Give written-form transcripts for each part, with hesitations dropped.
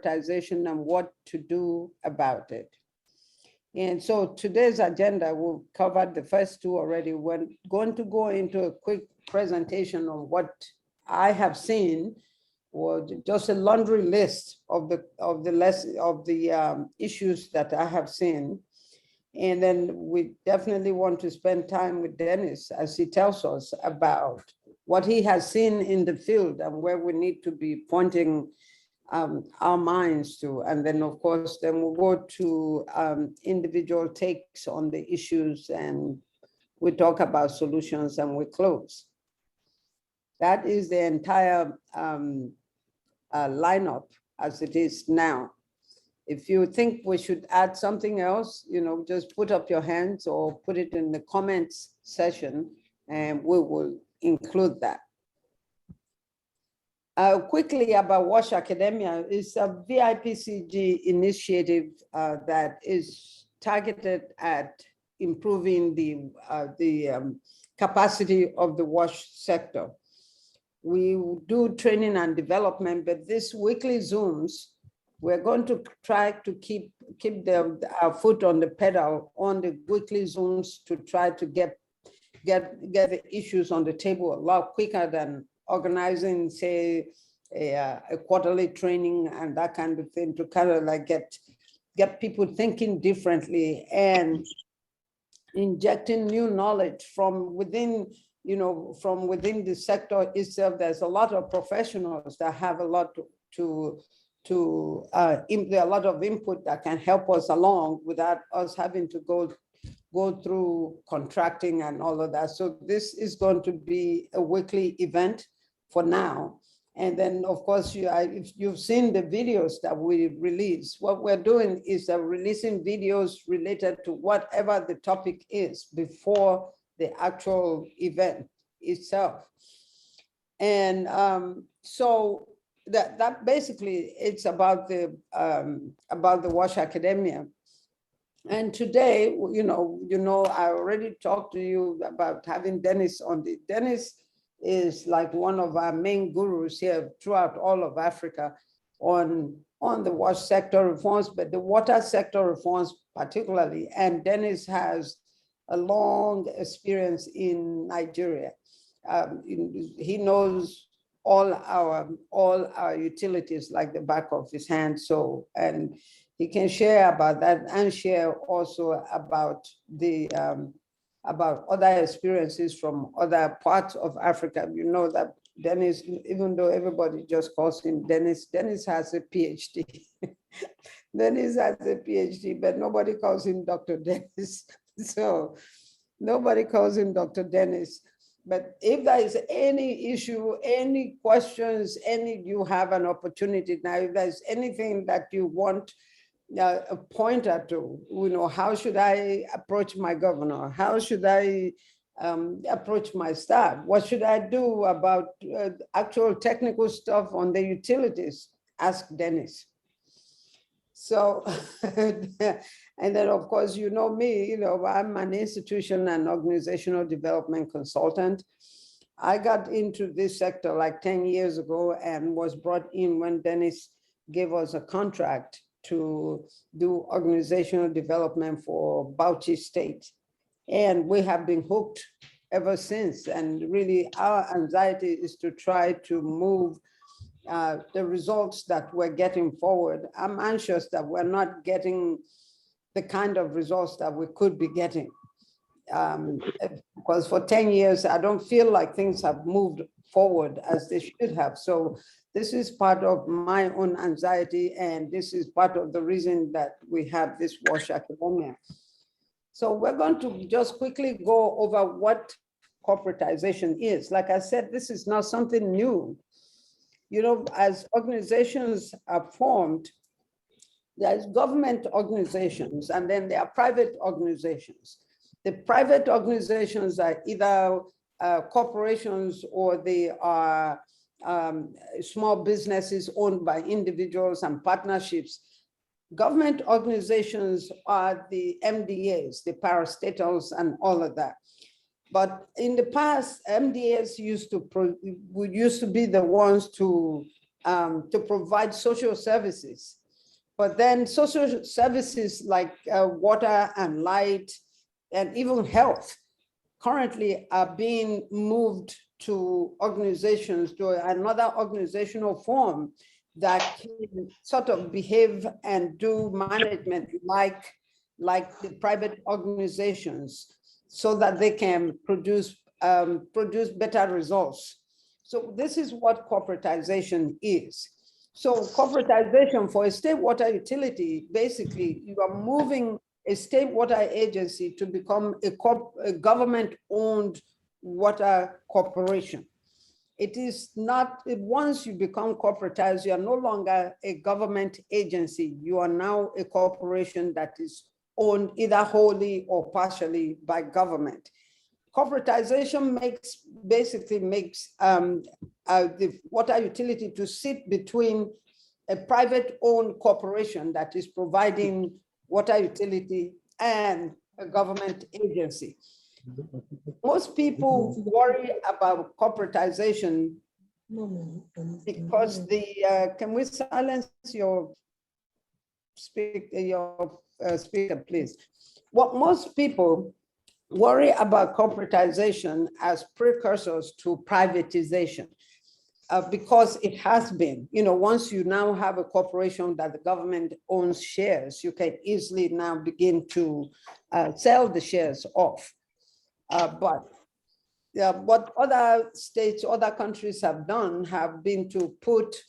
corporatization and what to do about it. And so today's agenda will cover the first two already. We're going to go into a quick presentation on what I have seen, or just a laundry list of the issues that I have seen. And then we definitely want to spend time with Dennis as he tells us about what he has seen in the field and where we need to be pointing our minds to. And then, of course, then we'll go to individual takes on the issues, and we talk about solutions, and we close. That is the entire lineup as it is now. If you think we should add something else, just put up your hands or put it in the comments section, and we will include that. Quickly about WASH Academia, is a VIPCG initiative that is targeted at improving the capacity of the WASH sector. We do training and development, but these weekly Zooms, we're going to try to keep our foot on the pedal on the weekly Zooms to try to get the issues on the table a lot quicker than organizing, say, a quarterly training and that kind of thing, to kind of like get people thinking differently and injecting new knowledge from within, from within the sector itself. There's a lot of professionals that have a lot a lot of input that can help us along without us having to go through contracting and all of that. So this is going to be a weekly event for now. And then, of course, if you've seen the videos that we release, what we're doing is releasing videos related to whatever the topic is before the actual event itself. And so that basically, it's about the WASH Academia. And today, I already talked to you about having Dennis on the. Dennis is like one of our main gurus here throughout all of Africa on the WASH sector reforms, but the water sector reforms particularly. And Dennis has a long experience in Nigeria. He knows all our utilities like the back of his hand. So, and he can share about that and share also about about other experiences from other parts of Africa. You know that Dennis, even though everybody just calls him Dennis, Dennis has a PhD. Dennis has a PhD, but nobody calls him Dr. Dennis. So nobody calls him Dr. Dennis. But if there is any issue, any questions, you have an opportunity now. If there's anything that you want a pointer to, how should I approach my governor? How should I approach my staff? What should I do about actual technical stuff on the utilities? Ask Dennis. So, and then of course, me, I'm an institution and organizational development consultant. I got into this sector like 10 years ago and was brought in when Dennis gave us a contract to do organizational development for Bauchi State. And we have been hooked ever since. And really our anxiety is to try to move the results that we're getting forward. I'm anxious that we're not getting the kind of results that we could be getting. Because for 10 years, I don't feel like things have moved forward as they should have. So this is part of my own anxiety, and this is part of the reason that we have this WASH Academia. So we're going to just quickly go over what corporatization is. Like I said, this is not something new. As organizations are formed, there's government organizations, and then there are private organizations. The private organizations are either corporations, or they are small businesses owned by individuals and partnerships. Government organizations are the MDAs, the parastatals, and all of that. But in the past, MDAs used to be the ones to to provide social services. But then social services like water and light and even health currently are being moved to organizations, to another organizational form that can sort of behave and do management like the private organizations, so that they can produce better results. So this is what corporatization is. So corporatization for a state water utility, basically you are moving a state water agency to become a government-owned water corporation. It is not, once you become corporatized, you are no longer a government agency. You are now a corporation that is owned either wholly or partially by government. Corporatization basically makes the water utility to sit between a private-owned corporation that is providing water utility and a government agency. Most people worry about corporatization because can we silence your speaker, please? What most people worry about corporatization as precursors to privatization, because it has been, once you now have a corporation that the government owns shares, you can easily now begin to sell the shares off. But what other states, other countries have done have been to put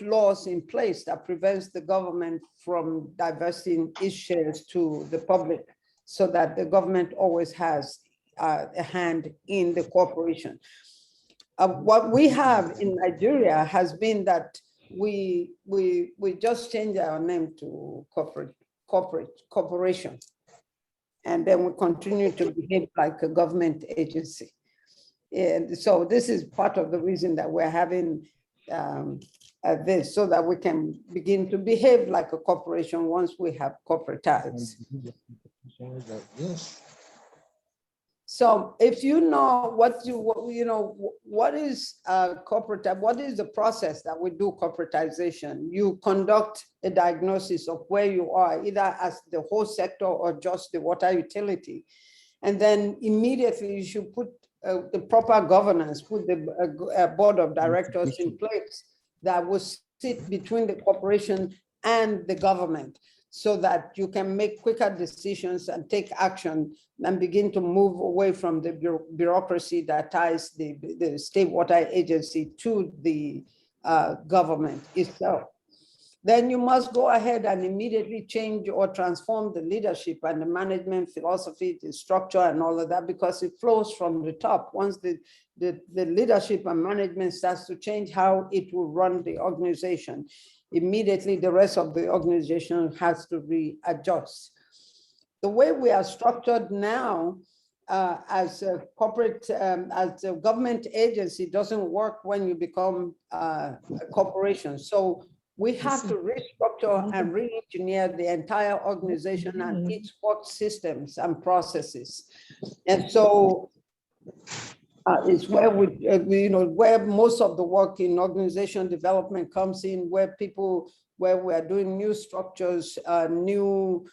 laws in place that prevents the government from divesting its shares to the public, so that the government always has a hand in the corporation. What we have in Nigeria has been that we just changed our name to corporation, and then we continue to behave like a government agency. And so this is part of the reason that we're having this, so that we can begin to behave like a corporation once we have corporatized. Yes. So if you know what is what is the process that we do corporatization? You conduct a diagnosis of where you are, either as the whole sector or just the water utility. And then immediately you should put the proper governance, put the board of directors in place that will sit between the corporation and the government, so that you can make quicker decisions and take action and begin to move away from the bureaucracy that ties the state water agency to the government itself. Then you must go ahead and immediately change or transform the leadership and the management philosophy, the structure and all of that, because it flows from the top. Once the leadership and management starts to change how it will run the organization, immediately the rest of the organization has to readjust. The way we are structured now as a corporate, as a government agency doesn't work when you become a corporation. So we have to restructure and re-engineer the entire organization and its work systems and processes. And so is where where most of the work in organization development comes in, where we are doing new structures, new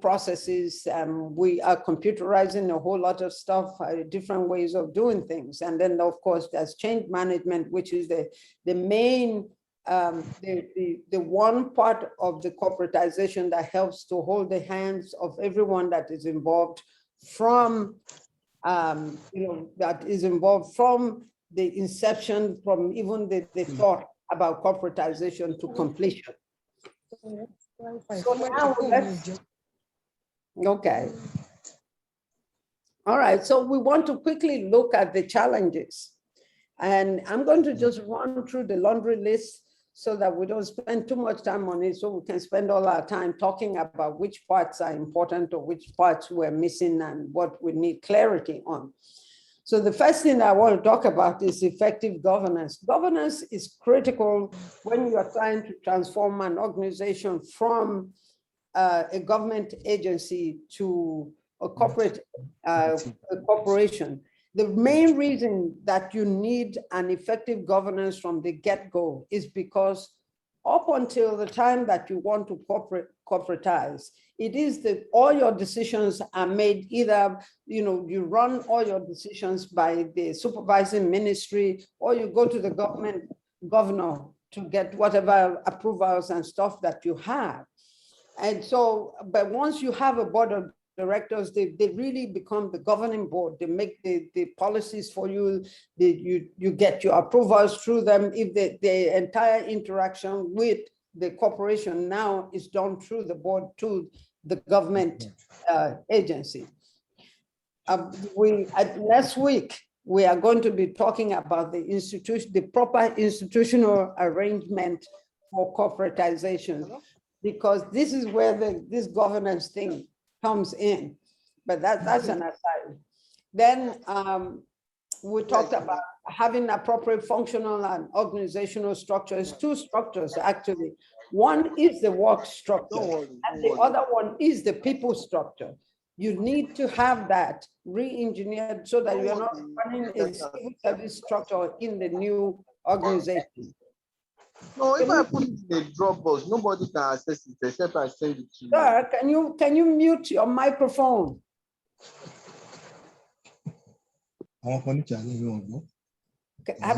processes, and we are computerizing a whole lot of stuff, different ways of doing things. And then of course there's change management, which is the main, the one part of the corporatization that helps to hold the hands of everyone that is involved from that is involved from the inception, from even the thought about corporatization to completion. So now okay. All right, so we want to quickly look at the challenges. And I'm going to just run through the laundry list so that we don't spend too much time on it, so we can spend all our time talking about which parts are important or which parts we're missing and what we need clarity on. So the first thing I want to talk about is effective governance. Governance is critical when you are trying to transform an organization from a government agency to a corporate a corporation. The main reason that you need an effective governance from the get-go is because up until the time that you want to corporatize, it is that all your decisions are made either, you run all your decisions by the supervising ministry, or you go to the governor to get whatever approvals and stuff that you have. And so, but once you have a board of directors, they really become the governing board. They make the policies for you. You get your approvals through them. If the entire interaction with the corporation now is done through the board to the government agency. Next week, we are going to be talking about the proper institutional arrangement for corporatization, because this is where this governance thing comes in, but that's an aside. Then we talked about having appropriate functional and organizational structures. Two structures, actually. One is the work structure, and the other one is the people structure. You need to have that re-engineered so that you're not running a civil service structure in the new organization. No, if I put it in a Dropbox, nobody can access it except I send it to you. Sir, can you mute your microphone? Have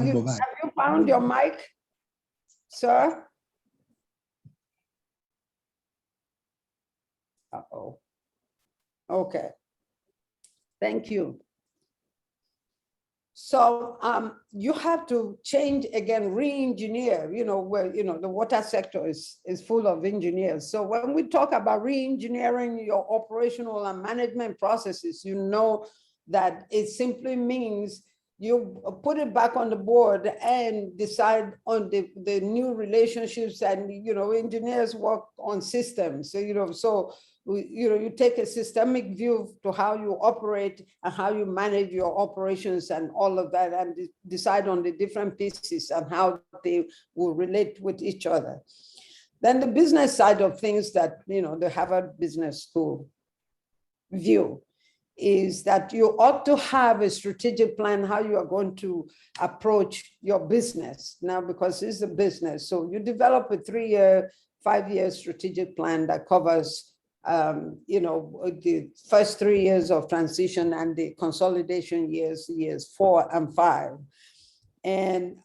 you found your mic, sir? Uh-oh. Okay. Thank you. So you have to change again, re-engineer, where, the water sector is full of engineers. So when we talk about re-engineering your operational and management processes, you know that it simply means you put it back on the board and decide on the new relationships, and, engineers work on systems. So, you take a systemic view to how you operate and how you manage your operations and all of that, and decide on the different pieces and how they will relate with each other. Then the business side of things that, the Harvard Business School view is that you ought to have a strategic plan how you are going to approach your business now, because it's a business. So you develop a 3-year, 5-year strategic plan that covers the first 3 years of transition and the consolidation years 4 and 5. And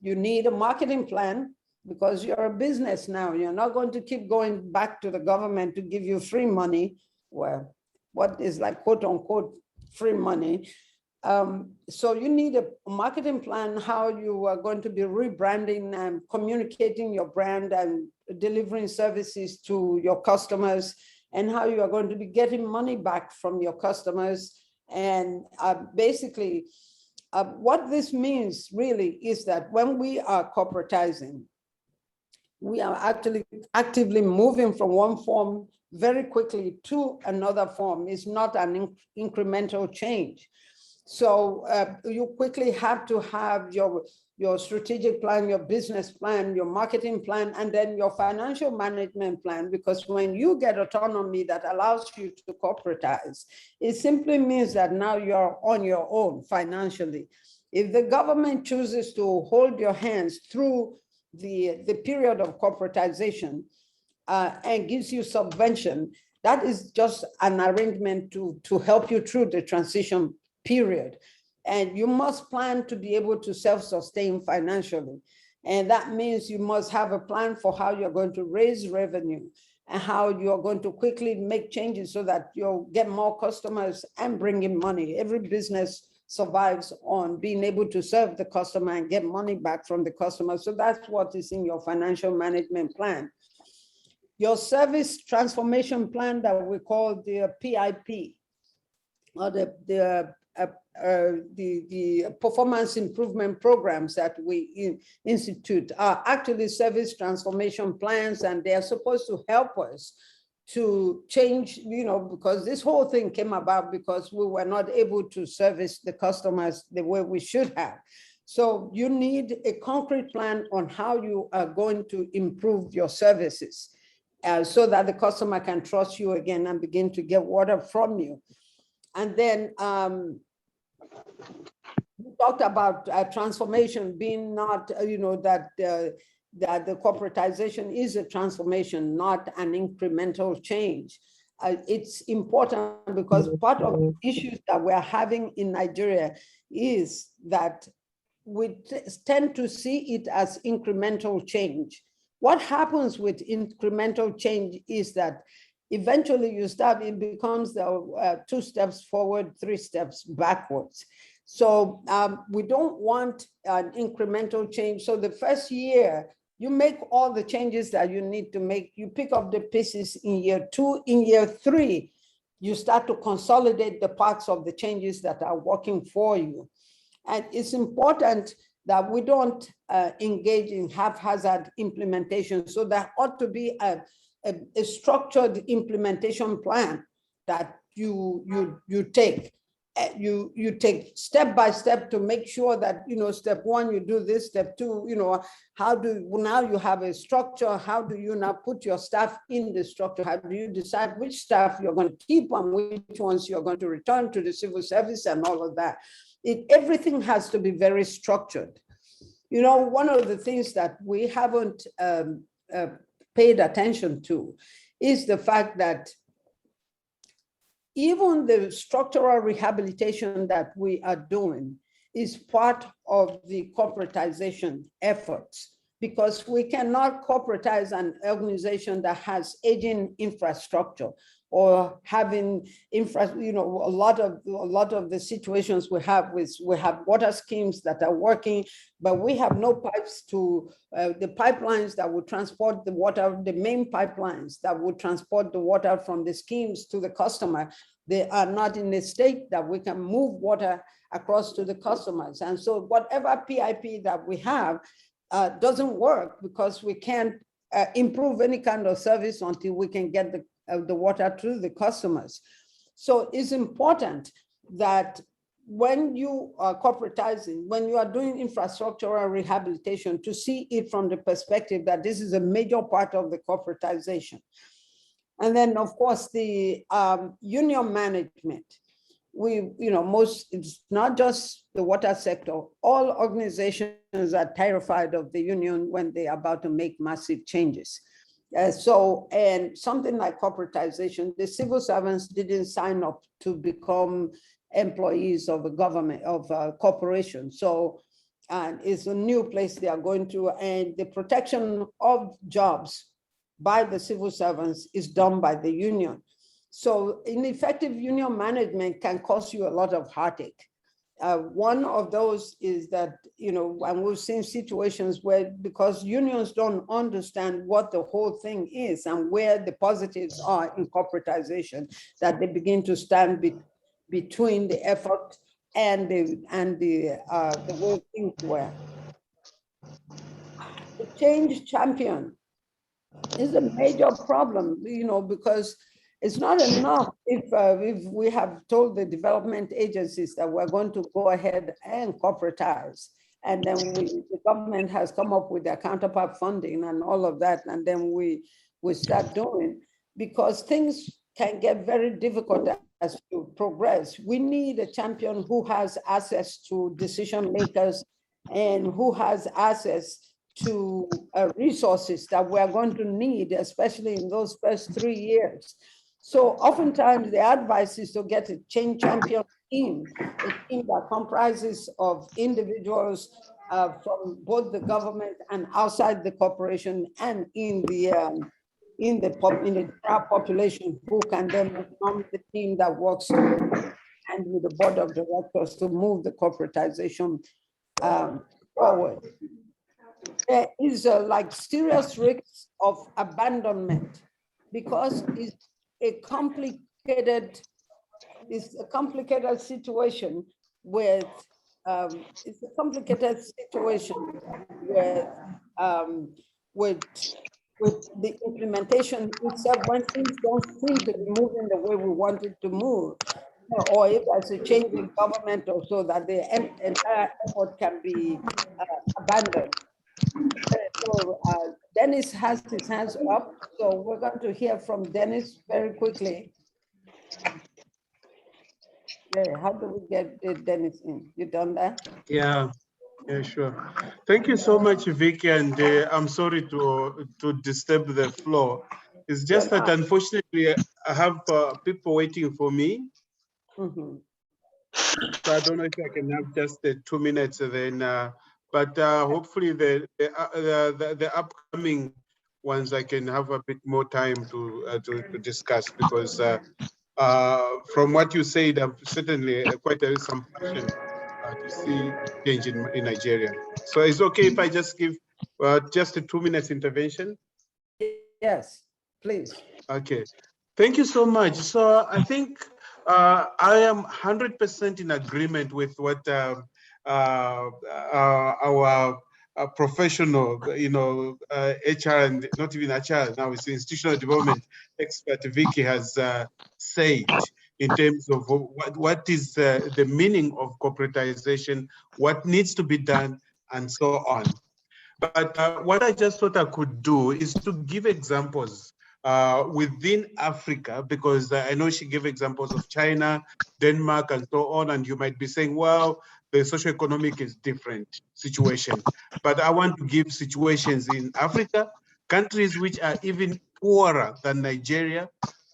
you need a marketing plan, because you're a business now. You're not going to keep going back to the government to give you free money. Well, what is like quote unquote free money. So you need a marketing plan, how you are going to be rebranding and communicating your brand and delivering services to your customers, and how you are going to be getting money back from your customers. And basically, what this means really is that when we are corporatizing, we are actually actively moving from one form very quickly to another form. It's not an incremental change. So you quickly have to have your strategic plan, your business plan, your marketing plan, and then your financial management plan, because when you get autonomy that allows you to corporatize, it simply means that now you're on your own financially. If the government chooses to hold your hands through the period of corporatization and gives you subvention, that is just an arrangement to help you through the transition period. And you must plan to be able to self-sustain financially. And that means you must have a plan for how you're going to raise revenue and how you're going to quickly make changes so that you'll get more customers and bring in money. Every business survives on being able to serve the customer and get money back from the customer. So that's what is in your financial management plan. Your service transformation plan that we call the PIP, or the performance improvement programs that we institute are actually service transformation plans, and they are supposed to help us to change, because this whole thing came about because we were not able to service the customers the way we should have. So you need a concrete plan on how you are going to improve your services so that the customer can trust you again and begin to get water from you. And then we talked about transformation being not, that the corporatization is a transformation, not an incremental change. It's important because part of the issues that we're having in Nigeria is that we tend to see it as incremental change. What happens with incremental change is that eventually it becomes 2 steps forward, 3 steps backwards. So we don't want an incremental change. So the first year, you make all the changes that you need to make. You pick up the pieces in year 2. In year 3, you start to consolidate the parts of the changes that are working for you. And it's important that we don't engage in haphazard implementation. So there ought to be a structured implementation plan that you take. You take step by step to make sure that, step 1, you do this, step 2, now you have a structure. How do you now put your staff in the structure? How do you decide which staff you're going to keep and which ones you're going to return to the civil service and all of that? Everything has to be very structured. One of the things that we haven't paid attention to is the fact that even the structural rehabilitation that we are doing is part of the corporatization efforts, because we cannot corporatize an organization that has aging infrastructure or having a lot of the situations we have water schemes that are working, but we have no pipes to the pipelines that would transport the water, the main pipelines that would transport the water from the schemes to the customer. They are not in a state that we can move water across to the customers. And so whatever PIP that we have doesn't work, because we can't improve any kind of service until we can get the water to the customers. So it's important that when you are corporatizing, when you are doing infrastructural rehabilitation, to see it from the perspective that this is a major part of the corporatization. And then, of course, the union management. It's not just the water sector. All organizations are terrified of the union when they're about to make massive changes. And something like corporatization, the civil servants didn't sign up to become employees of a government, of a corporation. So it's a new place they are going to, and the protection of jobs by the civil servants is done by the union. So ineffective union management can cause you a lot of heartache. One of those is that, and we've seen situations where, because unions don't understand what the whole thing is and where the positives are in corporatization, that they begin to stand between the effort and the way things were. The change champion is a major problem, because it's not enough if we have told the development agencies that we're going to go ahead and corporatize, and then the government has come up with their counterpart funding and all of that, and then we start doing, because things can get very difficult as you progress. We need a champion who has access to decision makers and who has access to resources that we're going to need, especially in those first 3 years. So oftentimes the advice is to get a change champion team, a team that comprises of individuals from both the government and outside the corporation and in the population, who can then become the team that works and with the board of directors to move the corporatization forward. There is like serious risks of abandonment, because it's a complicated situation with with the implementation itself, when things don't seem to be moving the way we want it to move, or if there's a change in government, or so that the entire effort can be abandoned. So Dennis has his hands up, so we're going to hear from Dennis very quickly. Okay, how do we get Dennis in? You done that? Yeah, sure. Thank you so much, Vicky, and I'm sorry to disturb the floor. It's just that unfortunately I have people waiting for me. Mhm. So I don't know if I can have just the 2 minutes then, but hopefully the upcoming ones I can have a bit more time to discuss, because from what you said, I've certainly quite some passion to see change in Nigeria. So it's okay if I just give just a 2 minutes intervention? Yes, please. Okay, thank you so much. So I think I am 100% in agreement with what our professional, HR and not even HR, now it's institutional development expert Vicky has said in terms of what is the meaning of corporatization, what needs to be done, and so on. But what I just thought I could do is to give examples within Africa, because I know she gave examples of China, Denmark, and so on, and you might be saying, well, the socioeconomic is different situation. But I want to give situations in Africa, countries which are even poorer than Nigeria,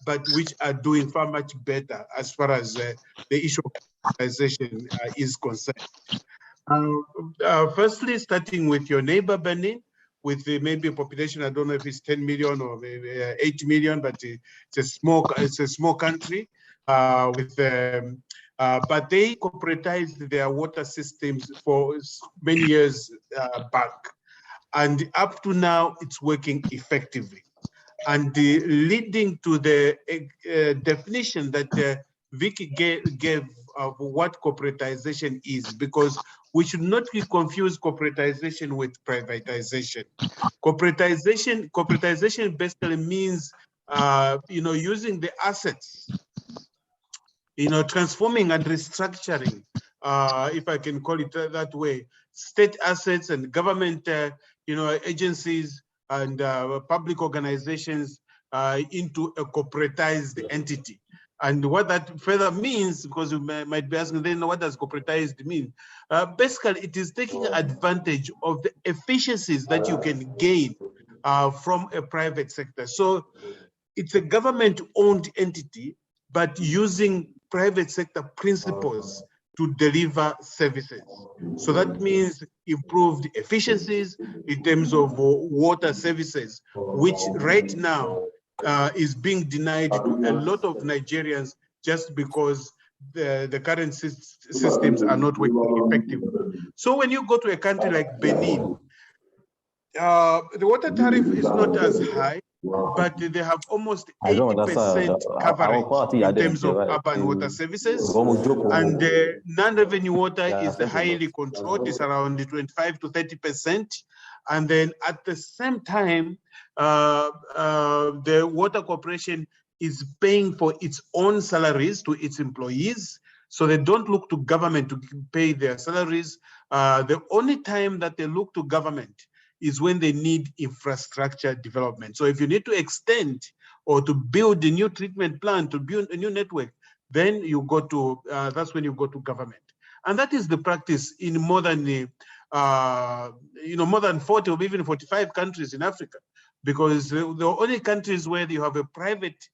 but which are doing far much better as far as the issue of urbanization is concerned. Firstly, starting with your neighbor Benin, with maybe a population, I don't know if it's 10 million or maybe 8 million, but it's a small country but they corporatized their water systems for many years back, and up to now it's working effectively, and leading to the definition that Vicky gave of what corporatization is, because we should not confuse corporatization with privatization. Corporatization basically means, using the assets, transforming and restructuring, if I can call it that way, state assets and government, agencies and public organizations into a corporatized entity. And what that further means, because you might be asking, then what does corporatized mean? Basically, it is taking advantage of the efficiencies that you can gain from a private sector. So it's a government-owned entity, but using private sector principles to deliver services. So that means improved efficiencies in terms of water services, which right now is being denied to a lot of Nigerians just because the current systems are not working effectively. So when you go to a country like Benin, the water tariff is not as high, but they have almost 80% coverage in terms of urban water services. And the non-revenue water is highly controlled. It's around 25 to 30%. And then at the same time, the water corporation is paying for its own salaries to its employees. So they don't look to government to pay their salaries. The only time that they look to government is when they need infrastructure development. So if you need to extend or to build a new treatment plant, to build a new network, then you go to, that's when you go to government. And that is the practice in more than 40 or even 45 countries in Africa, because the only countries where you have a private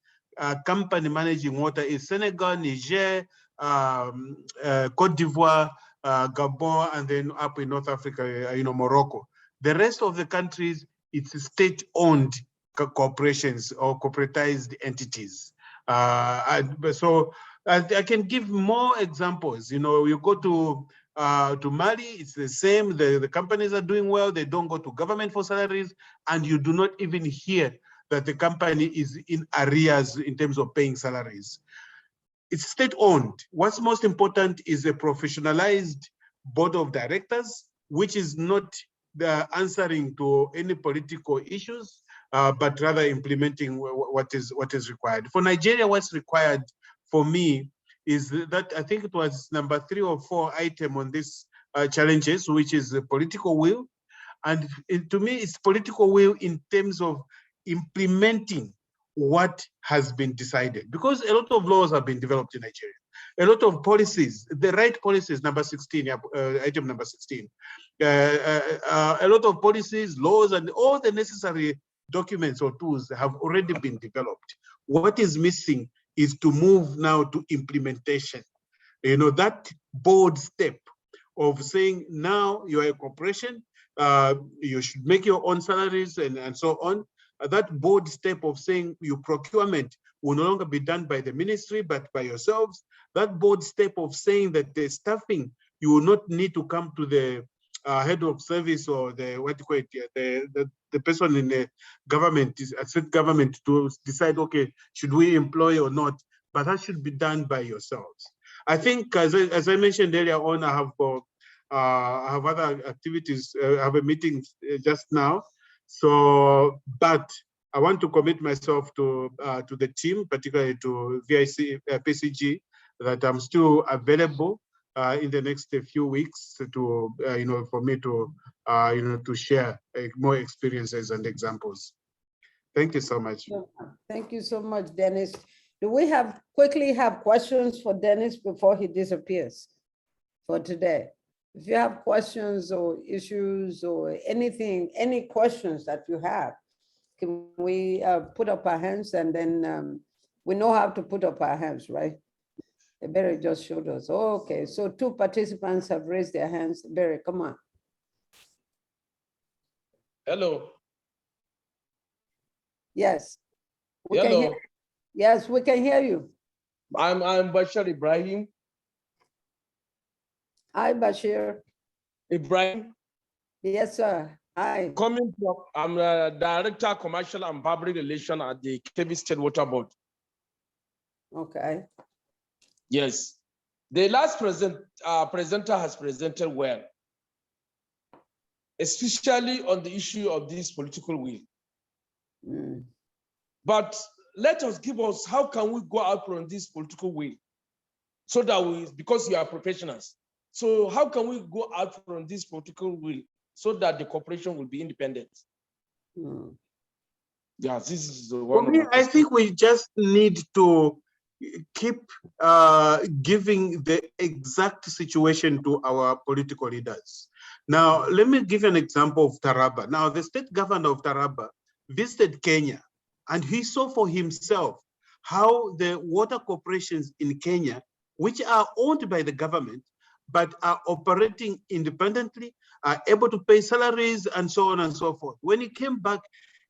company managing water is Senegal, Niger, Cote d'Ivoire, Gabon, and then up in North Africa, Morocco. The rest of the countries, it's state-owned corporations or corporatized entities. So I can give more examples. You go to Mali, it's the same. The companies are doing well. They don't go to government for salaries, and you do not even hear that the company is in arrears in terms of paying salaries. It's state-owned. What's most important is a professionalized board of directors, which is not answering to any political issues, but rather implementing what is required. For Nigeria, what's required for me is that I think it was number 3 or 4 item on this challenges, which is the political will. And to me, it's political will in terms of implementing what has been decided, because a lot of laws have been developed in Nigeria. a lot of policies, the right policies, number 16, item number 16. A lot of policies, laws, and all the necessary documents or tools have already been developed. What is missing is to move now to implementation. You know, that bold step of saying now you are a corporation, you should make your own salaries and so on. That bold step of saying your procurement will no longer be done by the ministry, but by yourselves. That bold step of saying that the staffing, you will not need to come to the head of service or the, what you call it, the person in the government, state government, to decide, okay, should we employ or not? But that should be done by yourselves. I think, as I mentioned earlier on, I have other activities. I have a meeting just now. So, but I want to commit myself to the team, particularly to VIC, PCG, that I'm still available in the next few weeks to, for me to, to share more experiences and examples. Thank you so much. Thank you so much, Dennis. Do we quickly have questions for Dennis before he disappears for today? If you have questions or issues or anything, any questions that you have, can we put up our hands, and then we know how to put up our hands, right? Barry just showed us. Oh, okay, so 2 participants have raised their hands. Barry, come on. Hello. Yes. We Hello. can hear, yes, we can hear you. I'm Bashir Ibrahim. Hi, Bashir. Ibrahim. Yes, sir. Hi. I'm a Director of Commercial and Public Relations at the Kebbi State Water Board. Okay. Yes. The last presenter has presented well, especially on the issue of this political will. Mm. But let us give us, how can we go out from this political will? So that because you are professionals. So how can we go out from this political will so that the corporation will be independent? Mm. Yeah, this is the one. For me, I think we just need to keep giving the exact situation to our political leaders. Now, let me give an example of Taraba. Now, the state governor of Taraba visited Kenya, and he saw for himself how the water corporations in Kenya, which are owned by the government, but are operating independently, are able to pay salaries and so on and so forth. When he came back,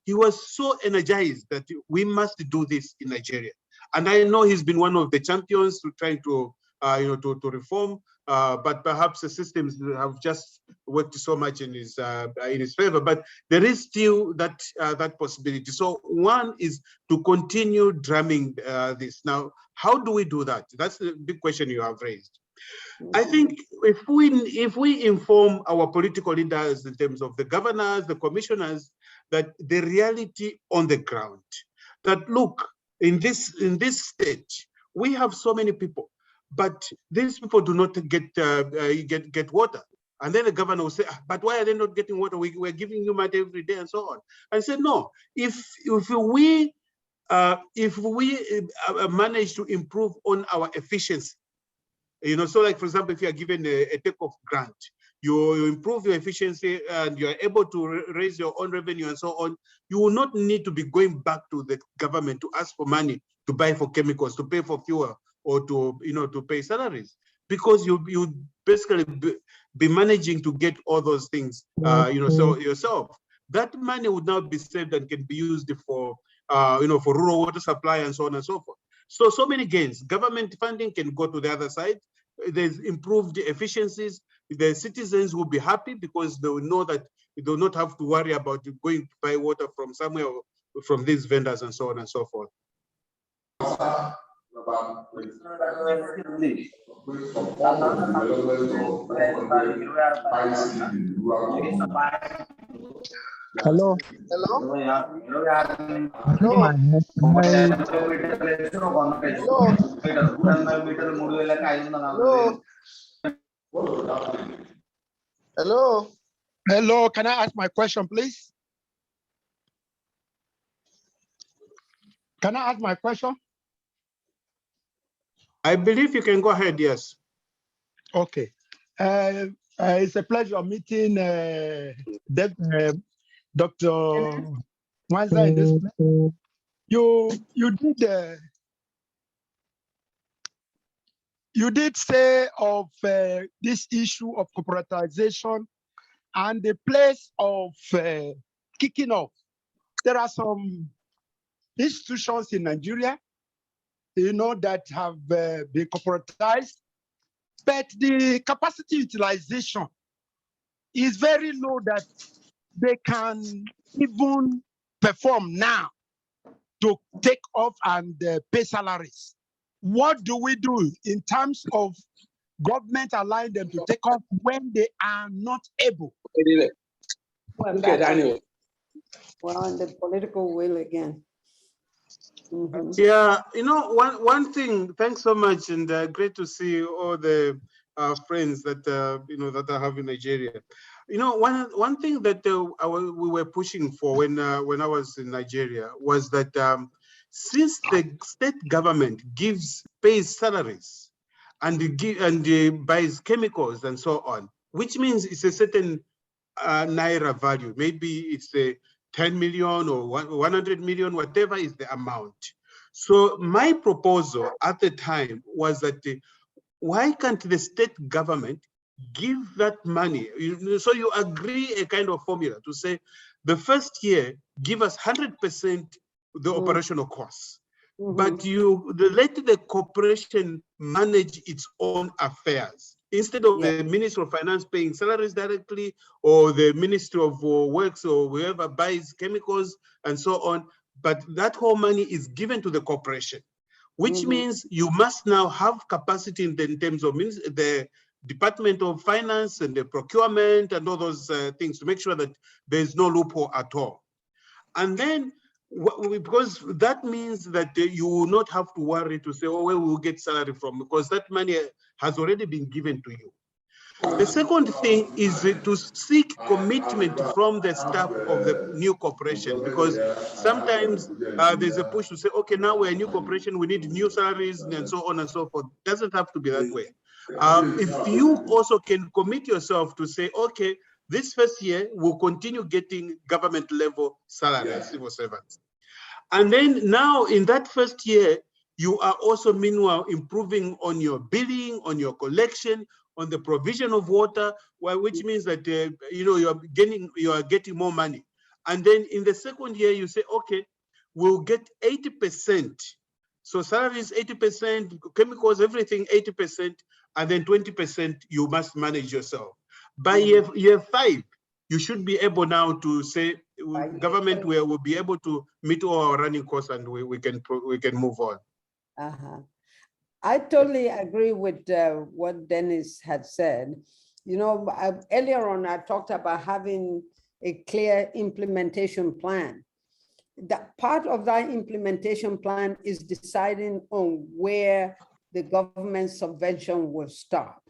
he was so energized that we must do this in Nigeria. And I know he's been one of the champions to try to, to reform, but perhaps the systems have just worked so much in his favor. But there is still that that possibility. So one is to continue drumming this. Now, how do we do that? That's the big question you have raised. I think if we inform our political leaders in terms of the governors, the commissioners, that the reality on the ground, that look, in this stage, we have so many people, but these people do not get water. And then the governor will say, but why are they not getting water? We're giving you money every day and so on. I said, no, if we manage to improve on our efficiency, so like, for example, if you are given a takeoff grant, you improve your efficiency and you are able to raise your own revenue and so on, you will not need to be going back to the government to ask for money to buy for chemicals, to pay for fuel, or to, to pay salaries, because you basically be managing to get all those things, so yourself. That money would now be saved and can be used for, for rural water supply and so on and so forth. So many gains. Government funding can go to the other side. There's improved efficiencies. The citizens will be happy because they will know that they do not have to worry about going to buy water from somewhere or from these vendors and so on and so forth. Hello. Hello? Hello? Hello, can I ask my question, please? Can I ask my question? I believe you can go ahead, yes. Okay. It's a pleasure meeting Dr. Mwanza in this place. You did say of this issue of corporatization and the place of kicking off. There are some institutions in Nigeria, that have been corporatized, but the capacity utilization is very low that they can even perform now to take off and pay salaries. What do we do in terms of government allowing them to take off when they are not able? Okay, Daniel. Well, and the political will again. Mhm. Yeah, one thing. Thanks so much, and great to see all the friends that that I have in Nigeria. One thing that we were pushing for when I was in Nigeria was that since the state government pays salaries and buys chemicals and so on, which means it's a certain naira value. Maybe it's a 10 million or 100 million, whatever is the amount. So my proposal at the time was that why can't the state government give that money? So you agree a kind of formula to say the first year, give us 100% the operational costs. But let the corporation manage its own affairs. Instead of the Ministry of Finance paying salaries directly, or the Ministry of Works or whoever buys chemicals and so on, but that whole money is given to the corporation, which means you must now have capacity in terms of the Department of Finance and the procurement and all those things to make sure that there's no loophole at all. And then, because that means that you will not have to worry to say, oh, where will we get salary from? Because that money has already been given to you. The second thing is to seek commitment from the staff of the new corporation, because sometimes there's a push to say, okay, now we're a new corporation, we need new salaries and so on and so forth. It doesn't have to be that way. If you also can commit yourself to say, okay, this first year we'll continue getting government level salaries, civil servants. And then now in that first year, you are also meanwhile improving on your billing, on your collection, on the provision of water, which means that you are getting more money. And then in the second year, you say, okay, we'll get 80%. So salaries 80%, chemicals, everything 80%, and then 20% you must manage yourself. By year 5, you should be able now to say, government will be able to meet all our running costs, and we can move on. I totally agree with what Dennis had said. Earlier on, I talked about having a clear implementation plan. That part of that implementation plan is deciding on where the government subvention will stop.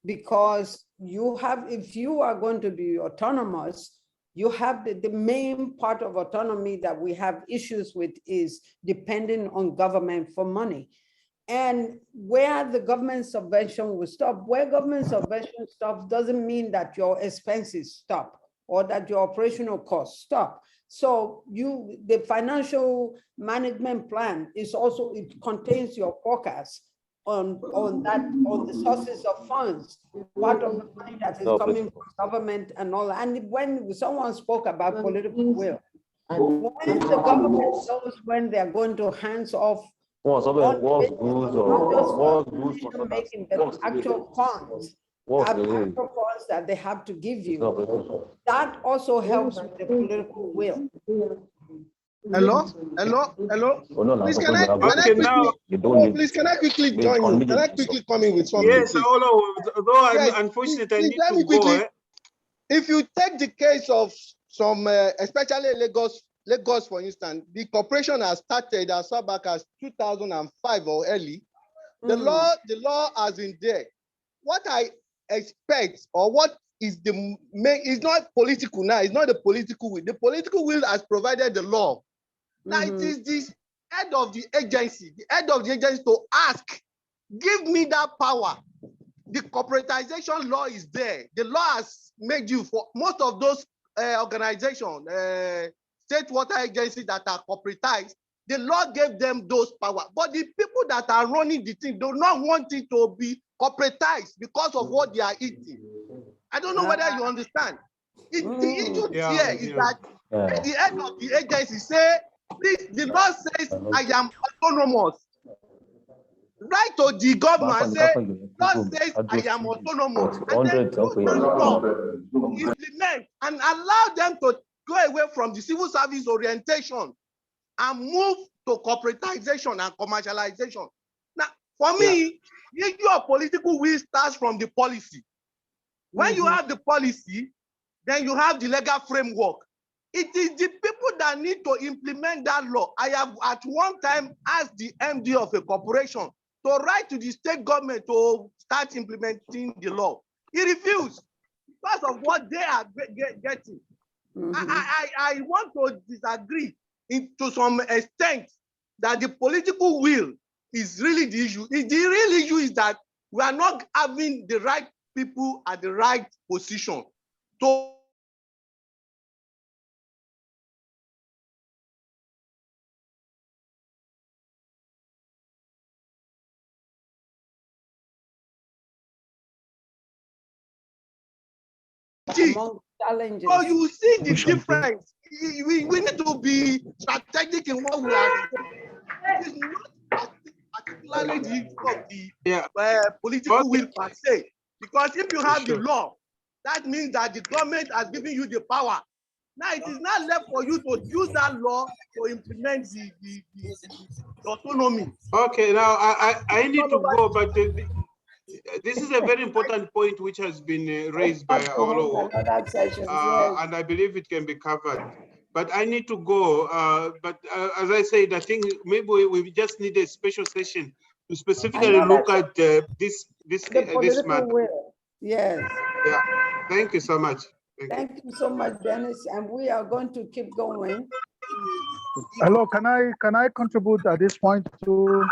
Because if you are going to be autonomous, you have the main part of autonomy that we have issues with is depending on government for money. And where the government subvention will stop, where government subvention stops doesn't mean that your expenses stop or that your operational costs stop. So the financial management plan is also, it contains your forecast on the sources of funds, part of the money that is coming from government and all. And when someone spoke about political will, when the government knows when they're going to hands off not just decision making, but actual funds, actual funds that they have to give you, that also helps with the political will. Hello. Please, can I quickly join you? Can I quickly come in with something? Yes, although unfortunately I need to go. If you take the case of some, especially Lagos, for instance, the corporation has started as far back as 2005 or early. The law has been there. What I expect, or what is the main, is not political now. It's not the political will. The political will has provided the law. Now it is this head of the agency to ask, give me that power. The corporatization law is there. The law has made you, for most of those organizations, state water agencies that are corporatized, the law gave them those power. But the people that are running the thing do not want it to be corporatized because of what they are eating. I don't know whether you understand. The issue here is that the head of the agency say, please, the law says I am autonomous. Write to the governor and say, law says I am autonomous. And then use the law to implement and allow them to go away from the civil service orientation and move to corporatization and commercialization. Now, for me, the issue of political will starts from the policy. When you have the policy, then you have the legal framework. It is the people that need to implement that law. I have at one time asked the MD of a corporation to write to the state government to start implementing the law. He refused because of what they are getting. I want to disagree to some extent that the political will is really the issue. The real issue is that we are not having the right people at the right position. So challenges. so you see the difference. We need to be strategic in what we are saying. It is not particularly the issue of the political will per se. Because if you have the law, that means that the government has given you the power. Now it is not left for you to use that law to implement the autonomy. Okay, now I need to go, but this is a very important point which has been raised by Olo, and I believe it can be covered. But I need to go. But as I said, I think maybe we just need a special session to specifically look at this matter. Will. Yes. Yeah. Thank you so much. Thank you so much, Dennis. And we are going to keep going. Hello, can I contribute at this point to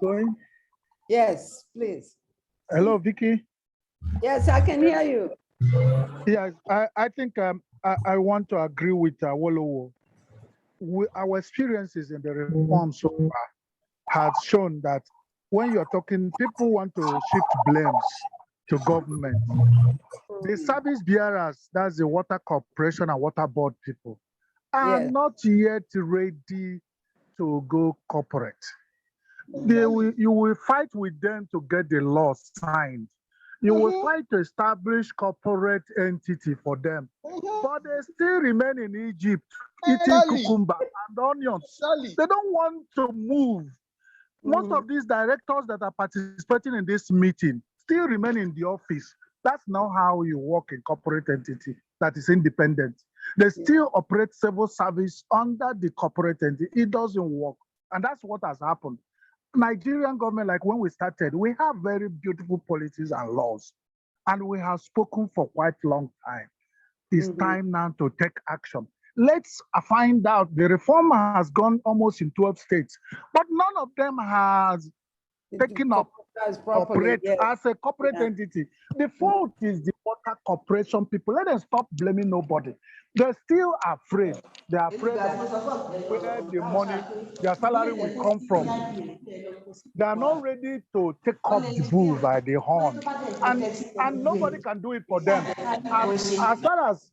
going? Yes, please. Hello, Vicky. Yes, I can hear you. Yes, I think I want to agree with Wolowo. Our experiences in the reform so far has shown that when you're talking, people want to shift blames to government. The service bearers, that's the water corporation and water board people, are not yet ready to go corporate. You will fight with them to get the law signed. You will fight to establish corporate entity for them. But they still remain in Egypt eating cucumber and onions. They don't want to move. Most of these directors that are participating in this meeting still remain in the office. That's not how you work in corporate entity that is independent. They still operate civil service under the corporate entity. It doesn't work. And that's what has happened. Nigerian government, like when we started, we have very beautiful policies and laws. And we have spoken for quite a long time. It's time now to take action. Let's find out. The reform has gone almost in 12 states, but none of them has taken up operate as a corporate entity. The fault is the water corporation people. Let them stop blaming nobody. They're still afraid. They're afraid of where the money, their salary will come from. They are not ready to take up the bull by the horn, and nobody can do it for them. As far as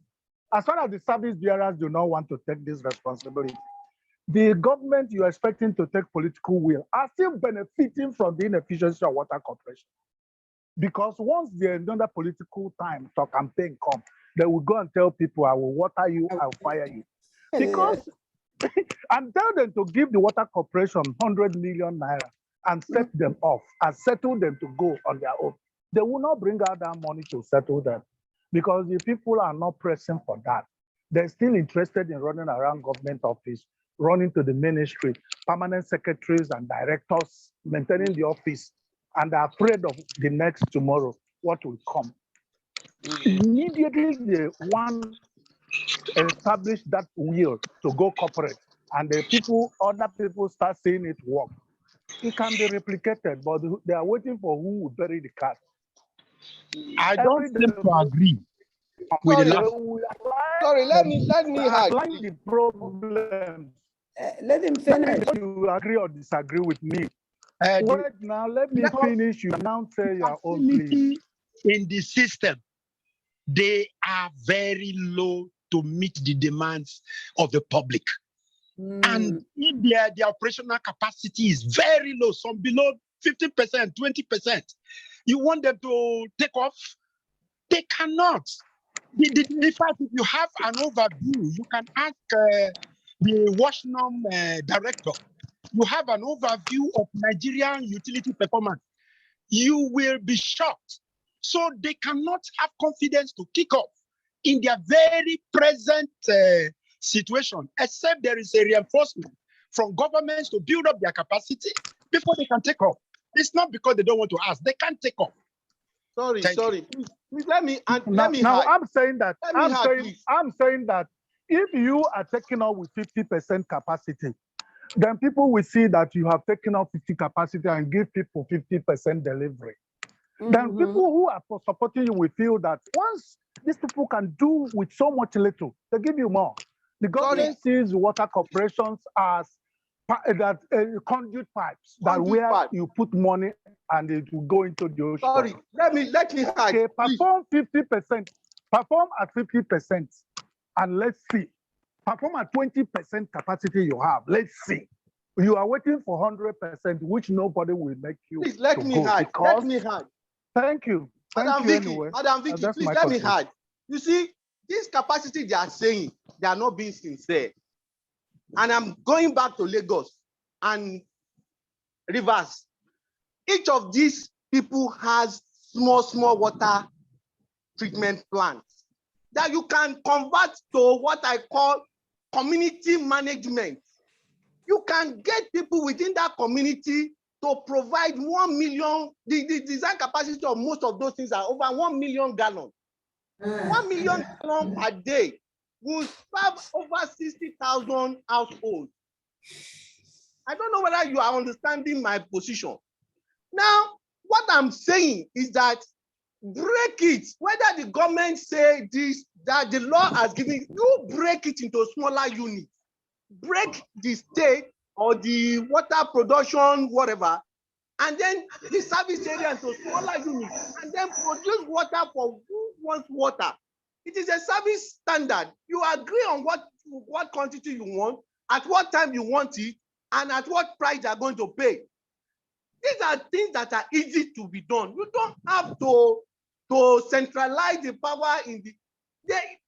the service bearers do not want to take this responsibility, the government you're expecting to take political will are still benefiting from the inefficiency of water corporation. Because once the another political time for campaign come, they will go and tell people, I will water you, I'll fire you. Because, and tell them to give the water corporation 100 million naira and set them off and settle them to go on their own. They will not bring out that money to settle them because the people are not pressing for that. They're still interested in running around government office, running to the ministry, permanent secretaries and directors, maintaining the office, and are afraid of the next tomorrow, what will come. Immediately they want to establish that will to go corporate. and the people, other people start seeing it work, it can be replicated, but they are waiting for who will bury the cat. I don't seem to agree with the last. Sorry, let me hide. Outline the problem. Let him finish. You agree or disagree with me? Wait now, let me finish. You now say your own, please. In the system, they are very low to meet the demands of the public. And if their operational capacity is very low, some below 50%, 20%, you want them to take off? They cannot. In fact, if you have an overview, you can ask the Washington director. You have an overview of Nigerian utility performance. You will be shocked. So they cannot have confidence to kick off in their very present situation, except there is a reinforcement from governments to build up their capacity before they can take off. It's not because they don't want to ask; they can't take off. Sorry. Please let me now I'm saying that I'm saying that if you are taking off with 50% capacity, then people will see that you have taken off 50 capacity and give people 50% delivery. Then people who are supporting you will feel that once these people can do with so much little, they give you more. The government sees water corporations as conduit pipes you put money and it will go into the ocean. Sorry, let me hide. Okay, perform 50%, perform at 50%, and let's see. Perform at 20% capacity you have. Let's see. You are waiting for 100%, which nobody will make you. Please let me hide. Let me hide. Thank you. Madam Vicky, please let me hide. You see, this capacity they are saying, they are not being sincere. And I'm going back to Lagos and Rivers. Each of these people has small water treatment plants that you can convert to what I call community management. You can get people within that community to provide 1 million, the design capacity of most of those things are over 1 million gallons. 1 million gallons per day will serve over 60,000 households. I don't know whether you are understanding my position. Now, what I'm saying is that break it, whether the government say this, that the law has given, you break it into smaller units. Break the state or the water production, whatever, and then the service area into smaller units, and then produce water for who wants water. It is a service standard. You agree on what quantity you want, at what time you want it, and at what price you are going to pay. These are things that are easy to be done. You don't have to centralize the power in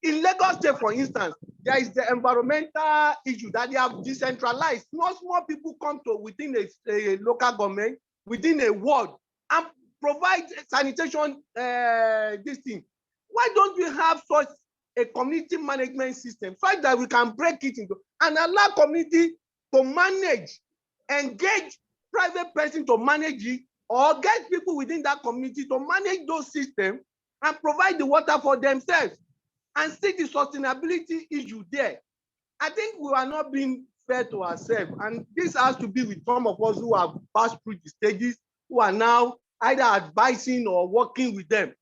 Lagos State, for instance. There is the environmental issue that they have decentralized. Small people come to within a local government, within a ward, and provide sanitation this thing. Why don't we have such a community management system so that we can break it into and allow community to manage, engage private person to manage it, or get people within that community to manage those systems and provide the water for themselves and see the sustainability issue there. I think we are not being fair to ourselves, and this has to be with some of us who have passed through the stages, who are now either advising or working with them.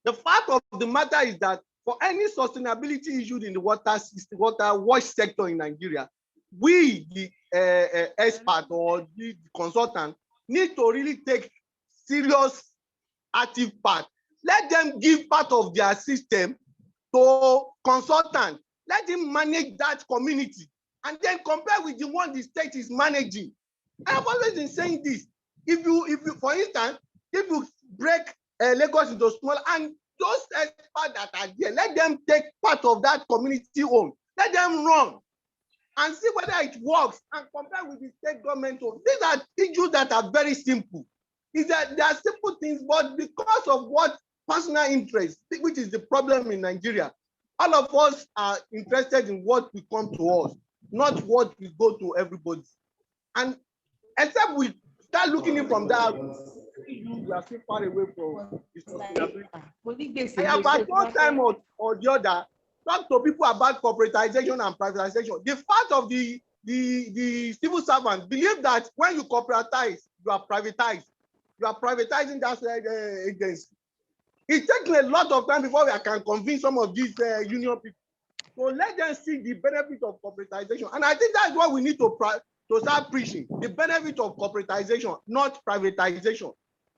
The fact of the matter is that for any sustainability issue in the water wash sector in Nigeria, we, the expert or the consultant, need to really take serious active part. Let them give part of their system to consultant. Let them manage that community and then compare with the one the state is managing. I have always been saying this. If you, for instance, if you break Lagos into small, and those experts that are there, let them take part of that community home. Let them run and see whether it works and compare with the state government. These are issues that are very simple. Is that they are simple things, but because of what personal interest, which is the problem in Nigeria, all of us are interested in what will come to us, not what will go to everybody. And except we start looking in from that, we are still far away from this sustainability. At one time or the other, talk to people about corporatization and privatization. The fact of the civil servants believe that when you corporatize, you are privatized. You are privatizing that agency. It's taking a lot of time before we can convince some of these union people. So let them see the benefit of corporatization. And I think that's what we need to start preaching, the benefit of corporatization, not privatization.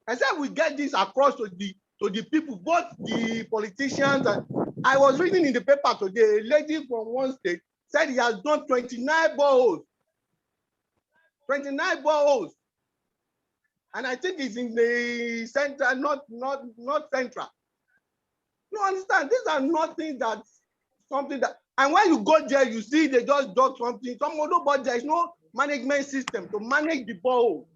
I said we get this across to the people, both the politicians. And I was reading in the paper today, a lady from one state said he has done 29 boreholes. 29 boreholes. And I think it's in the center, not central. You understand? These are nothing that something that, and when you go there, you see they just dug something. Nobody, there is no management system to manage the borehole.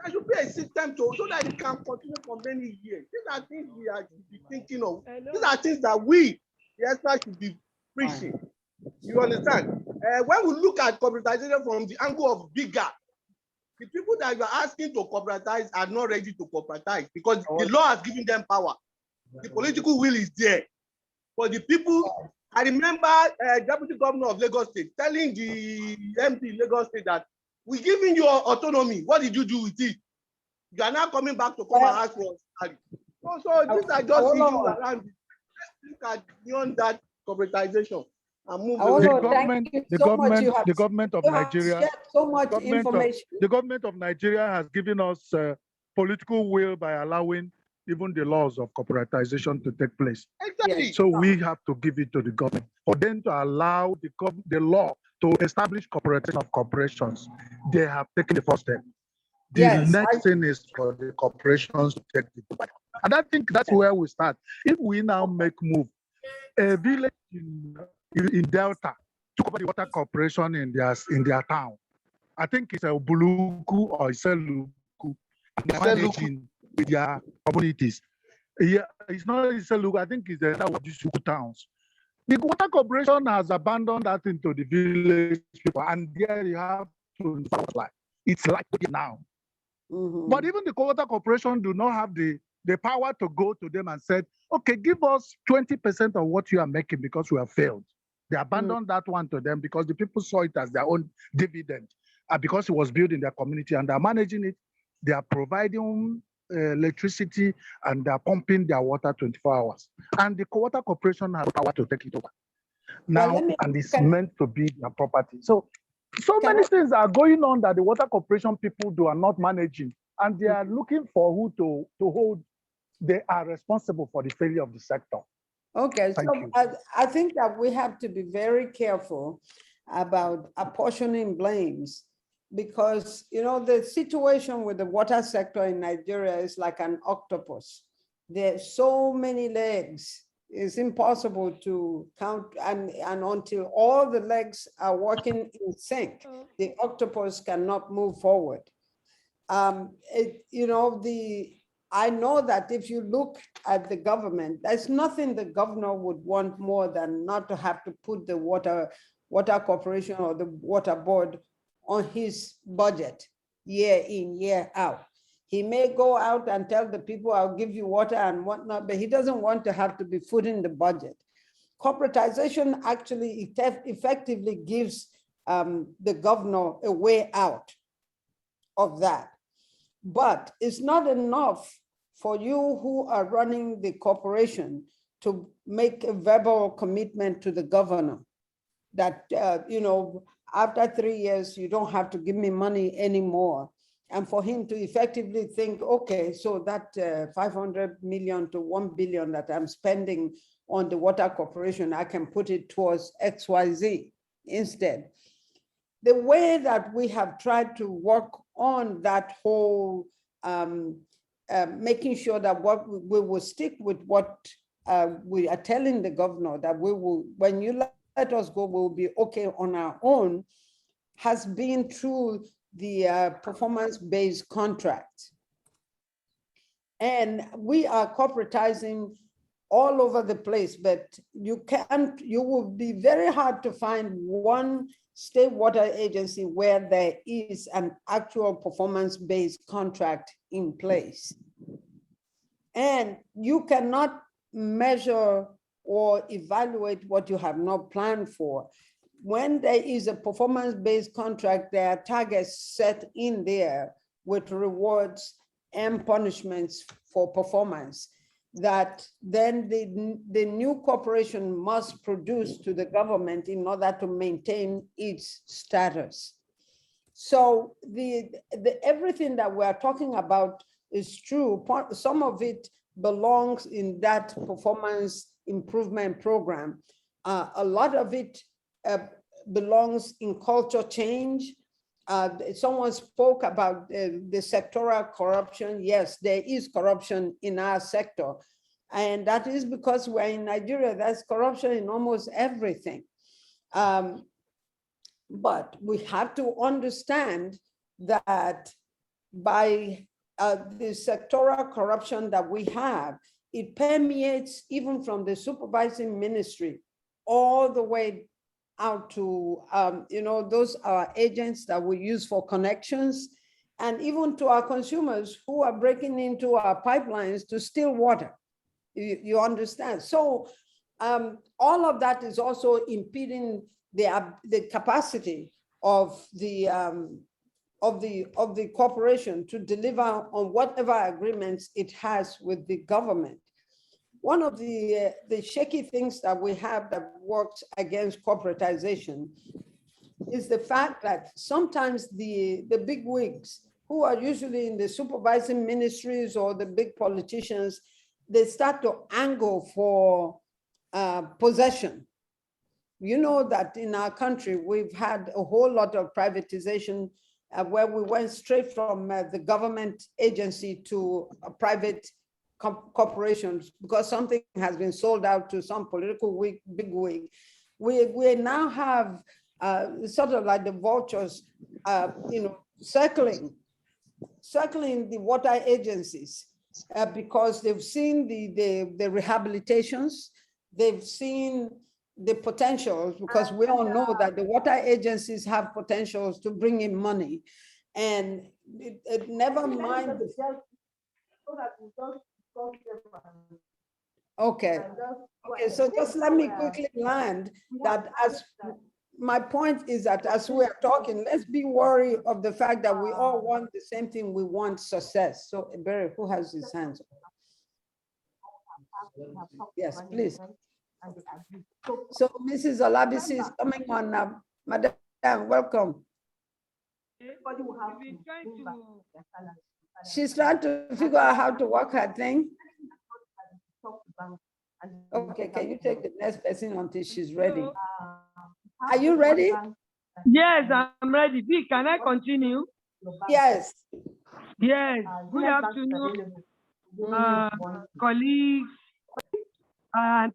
There should be a system so that it can continue for many years. These are things we are thinking of. These are things that we, the experts, should be preaching. You understand? When we look at corporatization from the angle of bigger, the people that you are asking to corporatize are not ready to corporatize because the law has given them power. The political will is there. For the people, I remember Deputy Governor of Lagos State telling the MP Lagos State that we're giving you autonomy. What did you do with it? You are now coming back to come and ask for salary. So these are just issues around. Let's look at beyond that corporatization and move away. The government of Nigeria, so much information. The government of Nigeria has given us political will by allowing even the laws of corporatization to take place. Exactly. So we have to give it to the government for them to allow the law to establish corporatization of corporations. They have taken the first step. The next thing is for the corporations to take it. And I think that's where we start. If we now make move, a village in Delta took over the water corporation in their town. I think it's a Buluku or Iseluku managing with their communities. Yeah, it's not Iseluku, I think it's the Suku towns. The water corporation has abandoned that into the village people, and there you have to like it's like now. But even the water corporation do not have the power to go to them and say, okay, give us 20% of what you are making because we have failed. They abandoned that one to them because the people saw it as their own dividend, because it was built in their community and they're managing it. They are providing electricity and they're pumping their water 24 hours. And the water corporation has power to take it over now, and it's meant to be their property. So many things are going on that the water corporation people are not managing, and they are looking for who to hold. They are responsible for the failure of the sector. Okay, so I think that we have to be very careful about apportioning blames, because the situation with the water sector in Nigeria is like an octopus. There's so many legs, it's impossible to count, and until all the legs are working in sync, the octopus cannot move forward. I know that if you look at the government, there's nothing the governor would want more than not to have to put the water corporation or the water board on his budget year in, year out. He may go out and tell the people, I'll give you water and whatnot, but he doesn't want to have to be footing the budget. Corporatization actually effectively gives the governor a way out of that. But it's not enough for you who are running the corporation to make a verbal commitment to the governor that, after 3 years, you don't have to give me money anymore. And for him to effectively think, okay, so that 500 million to 1 billion that I'm spending on the water corporation, I can put it towards XYZ instead. The way that we have tried to work on that whole, making sure that we will stick with what we are telling the governor, that we will, when you let us go, we'll be okay on our own, has been through the performance-based contract. And we are corporatizing all over the place, but you will be very hard to find one state water agency where there is an actual performance-based contract in place. And you cannot measure or evaluate what you have not planned for. When there is a performance-based contract, there are targets set in there with rewards and punishments for performance that then the new corporation must produce to the government in order to maintain its status. So everything that we are talking about is true. Some of it belongs in that performance improvement program. A lot of it belongs in culture change. Someone spoke about the sectoral corruption. Yes, there is corruption in our sector. And that is because we're in Nigeria, there's corruption in almost everything. But we have to understand that by the sectoral corruption that we have, it permeates even from the supervising ministry all the way out to, those are agents that we use for connections, and even to our consumers who are breaking into our pipelines to steal water. You understand? So all of that is also impeding the capacity of the corporation to deliver on whatever agreements it has with the government. One of the shaky things that we have that works against corporatization is the fact that sometimes the big wigs, who are usually in the supervising ministries or the big politicians, they start to angle for possession. You know that in our country, we've had a whole lot of privatization where we went straight from the government agency to a private corporations because something has been sold out to some political big wig. We now have sort of like the vultures, circling the water agencies because they've seen the rehabilitations, they've seen the potentials, because we all know that the water agencies have potentials to bring in money, and it never mind. Okay, so just let me quickly land that as my point is that as we are talking, let's be worried of the fact that we all want the same thing. We want success. So Barry, who has his hands up? Yes, please. So Mrs. Olabisi is coming on now. Madam, welcome. She's trying to figure out how to work her thing. Okay, can you take the next person until she's ready? Are you ready? Yes, I'm ready. V, can I continue? Yes. Yes. Good afternoon, colleagues.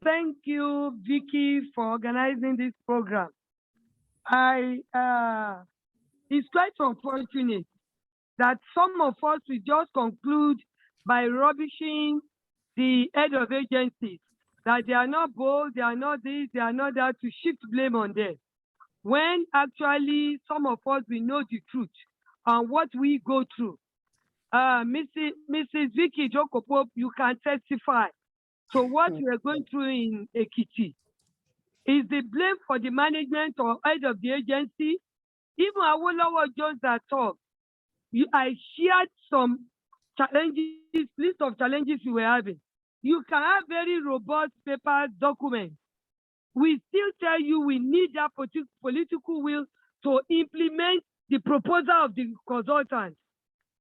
Thank you, Vicky, for organizing this program. It's quite unfortunate that some of us will just conclude by rubbishing the head of agencies, that they are not bold, they are not this, they are not that, to shift blame on them. When actually some of us will know the truth and what we go through. Mrs. Vicky Jokopo, you can testify to what we are going through in Ekiti. Is the blame for the management or head of the agency? Even Awolowo Jones that talk, I shared some challenges, list of challenges we were having. You can have very robust paper documents. We still tell you we need that political will to implement the proposal of the consultants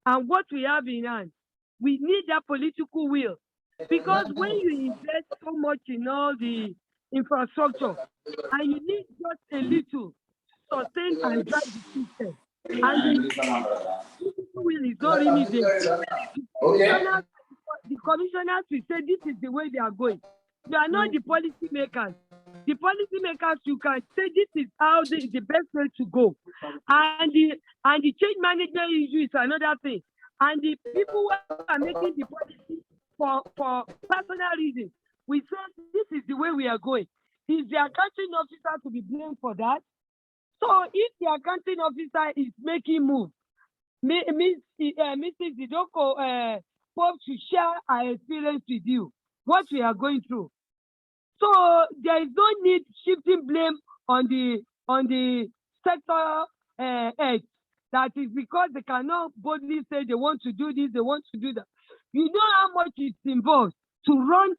and what we have in hand. We need that political will, because when you invest so much in all the infrastructure and you need just a little to sustain and drive the system, and the political will is not really there. The commissioners will say this is the way they are going. You are not the policy makers. The policy makers, you can say this is how the best way to go. And the change management issue is another thing. And the people who are making the policy for personal reasons, we say this is the way we are going. Is the accounting officer to be blamed for that? So if the accounting officer is making moves, Mrs. Zidoko Pope should share our experience with you, what we are going through. So there is no need shifting blame on the sector heads. That is because they cannot boldly say they want to do this, they want to do that. You know how much it's involved to run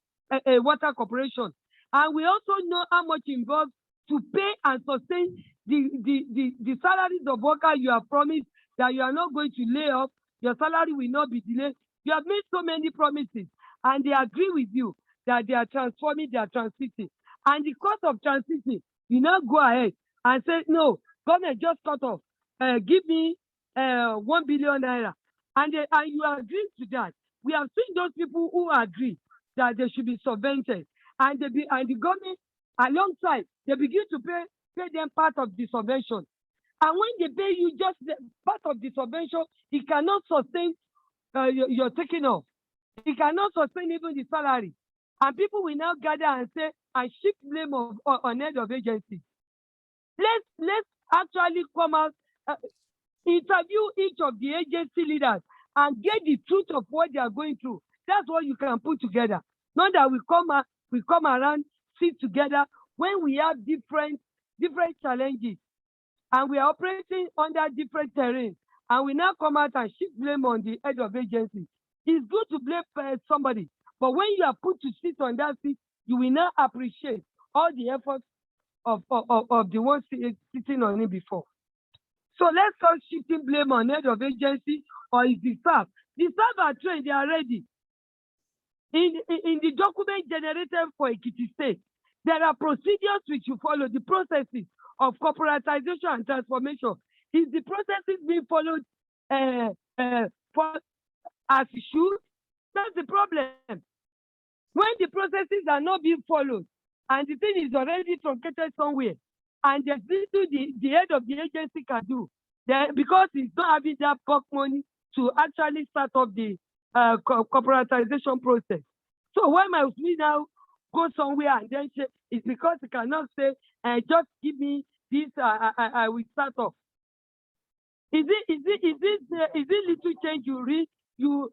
a water corporation. And we also know how much involved to pay and sustain the salaries of workers you have promised that you are not going to lay off, your salary will not be delayed. You have made so many promises, and they agree with you that they are transforming, they are transiting. And the cost of transiting, you now go ahead and say, no, government just cut off. Give me 1 billion naira. And you agree to that. We have seen those people who agree that they should be subvented. And the government, alongside, they begin to pay them part of the subvention. And when they pay you just part of the subvention, it cannot sustain your taking off. It cannot sustain even the salary. And people will now gather and say, and shift blame on head of agency. Let's actually come out, interview each of the agency leaders and get the truth of what they are going through. That's what you can put together. Not that we come around, sit together when we have different challenges and we are operating under different terrains, and we now come out and shift blame on the head of agency. It's good to blame somebody, but when you are put to sit on that seat, you will not appreciate all the efforts of the ones sitting on it before. So let's start shifting blame on head of agency or is the staff. The staff are trained, they are ready. In the document generated for Ekiti State, there are procedures which you follow, the processes of corporatization and transformation. Is the processes being followed as it should? That's the problem. When the processes are not being followed and the thing is already truncated somewhere, and there's little the head of the agency can do, because he's not having that bulk money to actually start off the corporatization process. So why must we now go somewhere and then say it's because he cannot say, just give me this, I will start off. Is it little change you read? Who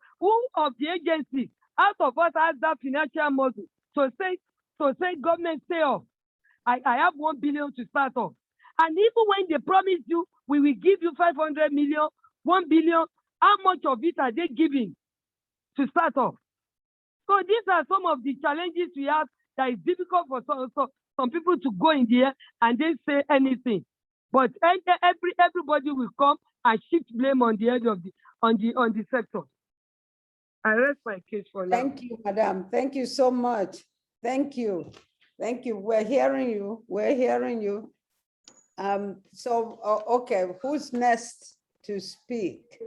of the agencies out of us has that financial model to say government stay off? I have 1 billion to start off. And even when they promise you, we will give you 500 million, 1 billion, how much of it are they giving to start off? So these are some of the challenges we have that is difficult for some people to go in there and they say anything. But everybody will come and shift blame on the head of the sector. I rest my case for now. Thank you, madam. Thank you so much. Thank you. Thank you. We're hearing you. We're hearing you. Okay, who's next to speak?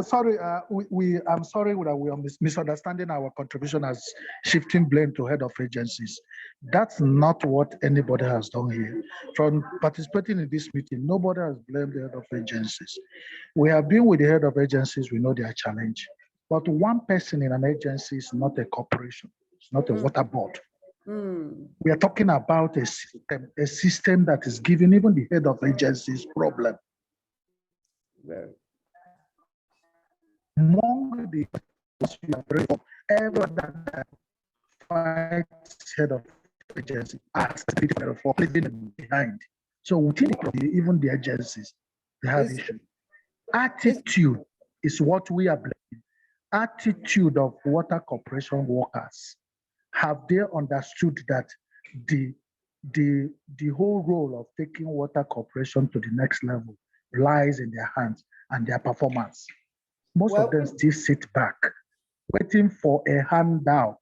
Sorry, I'm sorry that we are misunderstanding our contribution as shifting blame to head of agencies. That's not what anybody has done here. From participating in this meeting, nobody has blamed the head of agencies. We have been with the head of agencies, we know their challenge. But one person in an agency is not a corporation, it's not a water board. We are talking about a system that is giving even the head of agencies problem. Among the everyone that fights head of agency as for leaving behind. So within even the agencies, they have issues. Attitude is what we are blaming. Attitude of water corporation workers. Have they understood that the whole role of taking water corporation to the next level lies in their hands and their performance? Most of them still sit back, waiting for a handout.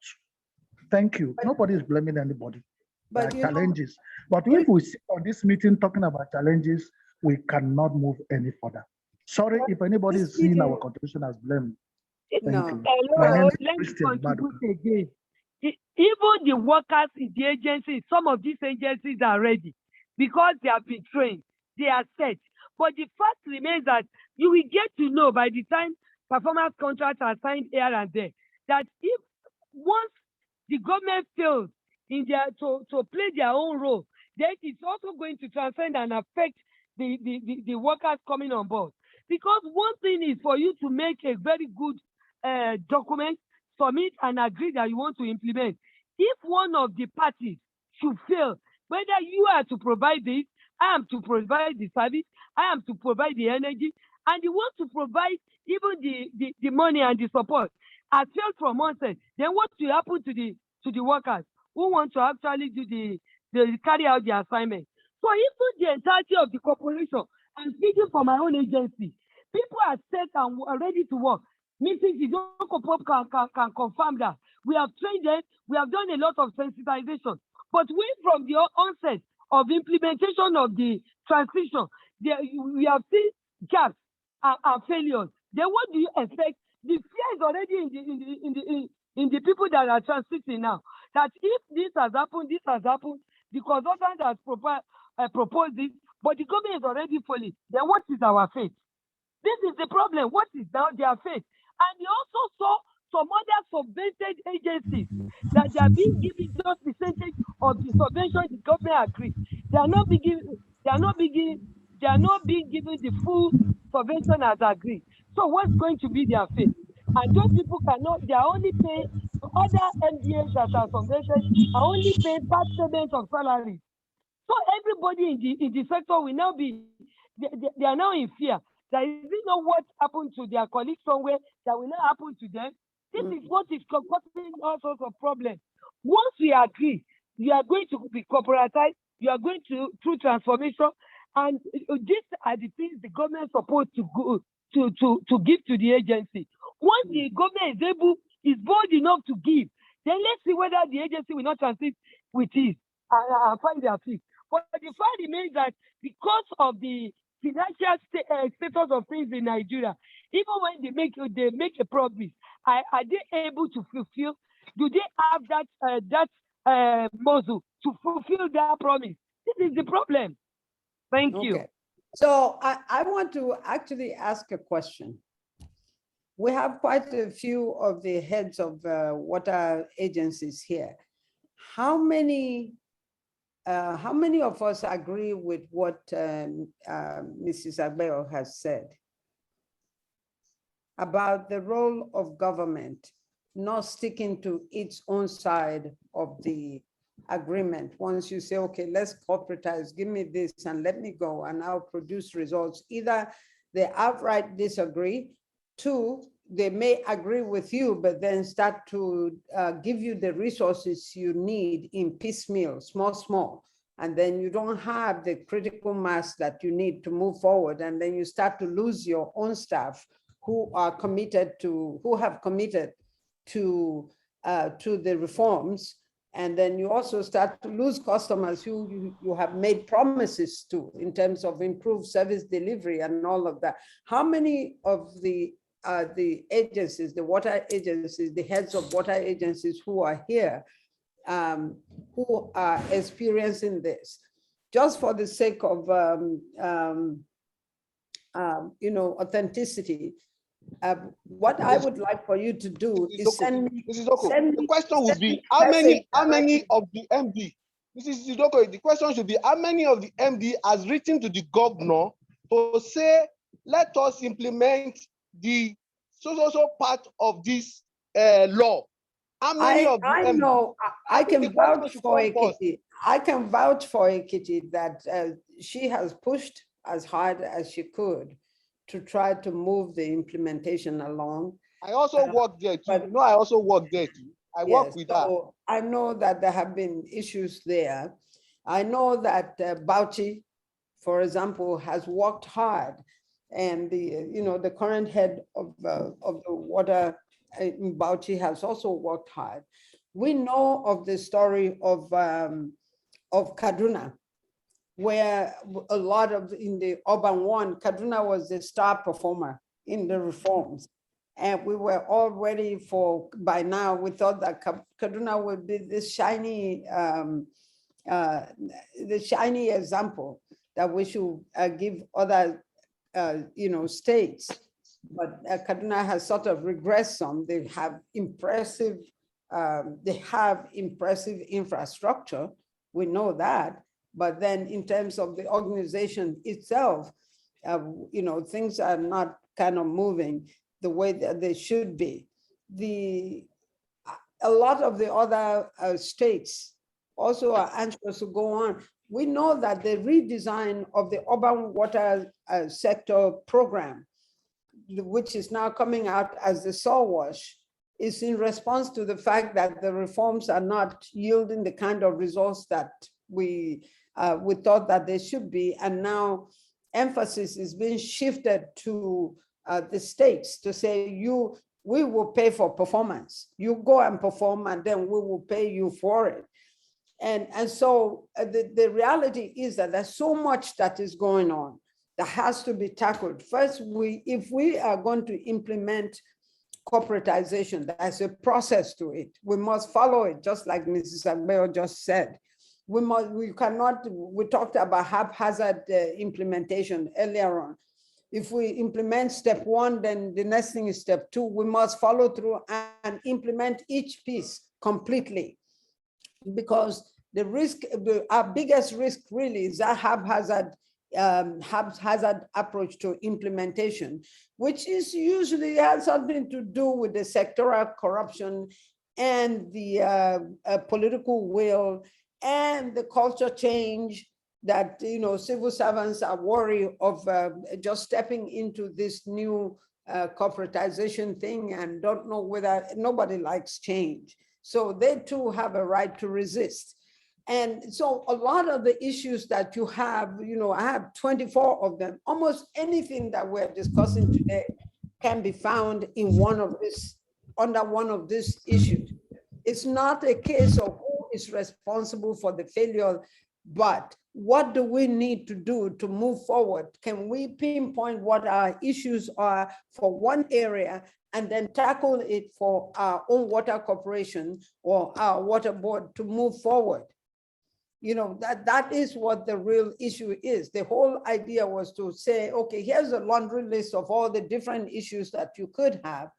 Thank you. Nobody is blaming anybody. But challenges. But if we sit on this meeting talking about challenges, we cannot move any further. Sorry if anybody is seeing our contribution as blame. Thank you. Let me contribute again. Even the workers in the agencies, some of these agencies are ready because they have been trained, they are set. But the fact remains that you will get to know by the time performance contracts are signed here and there, that if once the government fails in to play their own role, then it's also going to transcend and affect the workers coming on board. Because one thing is for you to make a very good document, submit and agree that you want to implement. if one of the parties should fail, whether you are to provide this, I am to provide the service, I am to provide the energy, and you want to provide even the money and the support, has failed from onset, then what will happen to the workers who want to actually do the carry out the assignment? So even the entirety of the corporation, I'm speaking for my own agency, people are set and are ready to work. Mrs. Idoko can confirm that. We have trained them, we have done a lot of sensitization. But when from the onset of implementation of the transition, we have seen gaps and failures. Then what do you expect? The fear is already in the people that are transiting now. That if this has happened, the consultant has proposed this, but the government is already falling. Then what is our fate? This is the problem. What is now their fate? And we also saw some other subvented agencies that they are being given just percentage of the subvention the government agreed. They are not being given the full subvention as agreed. So what's going to be their fate? And those people cannot, they are only paying other MDAs that are subvented are only paying part payment of salaries. So everybody in the sector will now be, they are now in fear. That is not what happened to their colleagues somewhere that will not happen to them. This is what is causing all sorts of problems. Once we agree, you are going to be corporatized, you are going to through transformation, and these are the things the government is supposed to go to give to the agency. Once the government is bold enough to give, then let's see whether the agency will not transit with it and find their feet. But the fact remains that because of the financial status of things in Nigeria, even when they make a promise, are they able to fulfill? Do they have that muscle to fulfill their promise? This is the problem. Thank you. So I want to actually ask a question. We have quite a few of the heads of water agencies here. How many of us agree with what Mrs. Agbeo has said about the role of government not sticking to its own side of the agreement? Once you say, okay, let's corporatize, give me this and let me go and I'll produce results. Either they outright disagree, two, they may agree with you, but then start to give you the resources you need in piecemeal, small, and then you don't have the critical mass that you need to move forward. And then you start to lose your own staff who have committed to the reforms. And then you also start to lose customers who you have made promises to in terms of improved service delivery and all of that. How many of the agencies, the water agencies, the heads of water agencies who are here, who are experiencing this, just for the sake of authenticity? What I would like for you to do is send me. The question would be how many of the MD? Mrs. Sidoko, the question should be how many of the MD has written to the governor to say, let us implement the so part of this law. How many of the I know, I can vouch for Ekiti. I can vouch for Ekiti that she has pushed as hard as she could to try to move the implementation along. I also work there too. But, I also work there too. I work with her. I know that there have been issues there. I know that Bauchi, for example, has worked hard, and the current head of the water in Bauchi has also worked hard. We know of the story of Kaduna, where a lot of, in the urban one, Kaduna was the star performer in the reforms. And we were all ready for, by now, we thought that Kaduna would be this shiny, the shiny example that we should give other, states. But Kaduna has sort of regressed some. They have impressive infrastructure. We know that. But then in terms of the organization itself, things are not kind of moving the way that they should be. a lot of the other states also are anxious to go on. We know that the redesign of the urban water sector program, which is now coming out as the Saw Wash, is in response to the fact that the reforms are not yielding the kind of results that we thought that they should be. And now emphasis is being shifted to the states to say, we will pay for performance. You go and perform, and then we will pay you for it. And so the reality is that there's so much that is going on that has to be tackled. First, if we are going to implement corporatization, there's a process to it. We must follow it, just like Mrs. Agbeo just said. We talked about haphazard implementation earlier on. If we implement step one, then the next thing is step two. We must follow through and implement each piece completely, because the risk, our biggest risk really is that haphazard approach to implementation, which is usually has something to do with the sectoral corruption and the political will and the culture change that, civil servants are worried of just stepping into this new corporatization thing and don't know whether, nobody likes change. So they too have a right to resist. And so a lot of the issues that you have, I have 24 of them. Almost anything that we're discussing today can be found in under one of these issues. It's not a case of who is responsible for the failure, but what do we need to do to move forward? Can we pinpoint what our issues are for one area and then tackle it for our own water corporation or our water board to move forward? That is what the real issue is. The whole idea was to say, okay, here's a laundry list of all the different issues that you could have.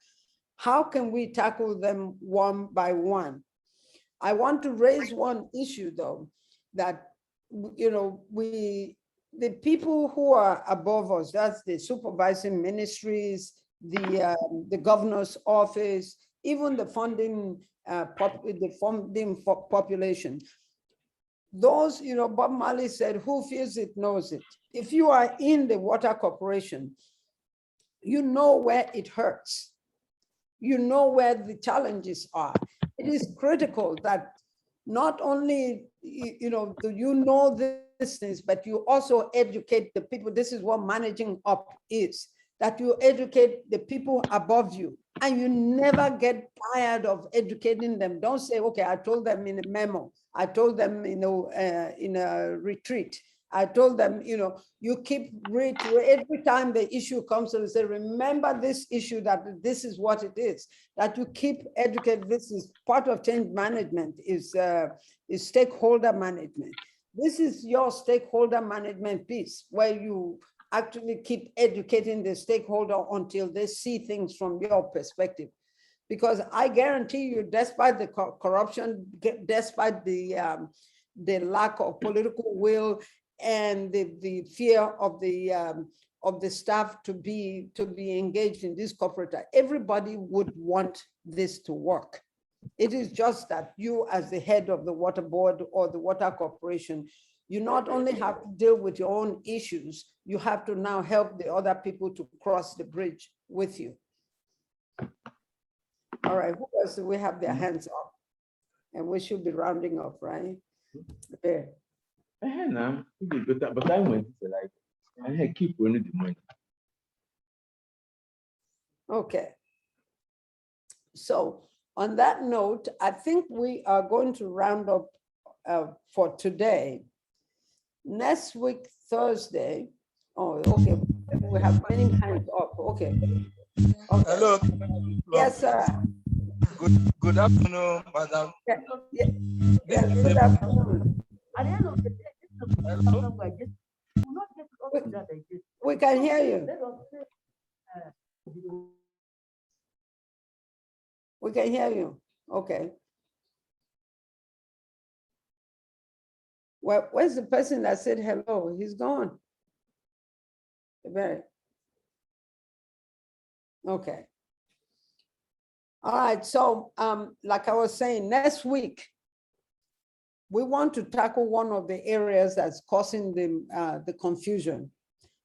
How can we tackle them one by one? I want to raise one issue though, that, the people who are above us, that's the supervising ministries, the governor's office, even the funding population. Those, Bob Marley said, who feels it knows it. If you are in the water corporation, you know where it hurts. You know where the challenges are. It is critical that not only, do you know these things, but you also educate the people. This is what managing up is, that you educate the people above you, and you never get tired of educating them. Don't say, okay, I told them in a memo. I told them, in a retreat. I told them, you keep every time the issue comes and say, remember this issue, that this is what it is, that you keep educating. This is part of change management, is stakeholder management. This is your stakeholder management piece, where you actually keep educating the stakeholder until they see things from your perspective. Because I guarantee you, despite the corruption, despite the lack of political will and the fear of the staff to be engaged in this corporate, everybody would want this to work. It is just that you, as the head of the water board or the water corporation, you not only have to deal with your own issues, you have to now help the other people to cross the bridge with you. All right, who else do we have their hands up? And we should be rounding up, right? There. But I went like, I keep running the money. Okay. So on that note, I think we are going to round up for today. Next week, Thursday. Oh, okay. We have many hands up. Okay. Hello. Yes, sir. Good afternoon, madam. Yeah, good afternoon. Hello. We can hear you. We can hear you. Okay. Well, where's the person that said hello? He's gone. Okay. All right, so like I was saying, next week, we want to tackle one of the areas that's causing the confusion.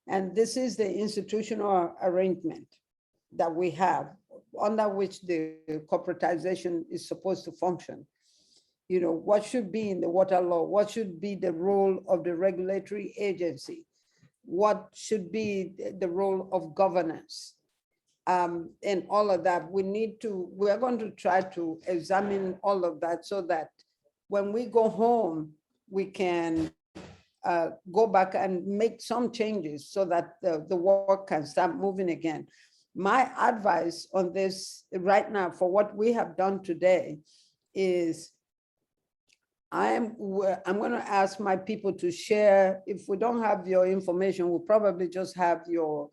And this is the institutional arrangement that we have under which the corporatization is supposed to function. You know, what should be in the water law? What should be the role of the regulatory agency? What should be the role of governance? And all of that, we are going to try to examine all of that so that when we go home, we can go back and make some changes so that the work can start moving again. My advice on this right now for what we have done today is I'm going to ask my people to share. If we don't have your information, we'll probably just have your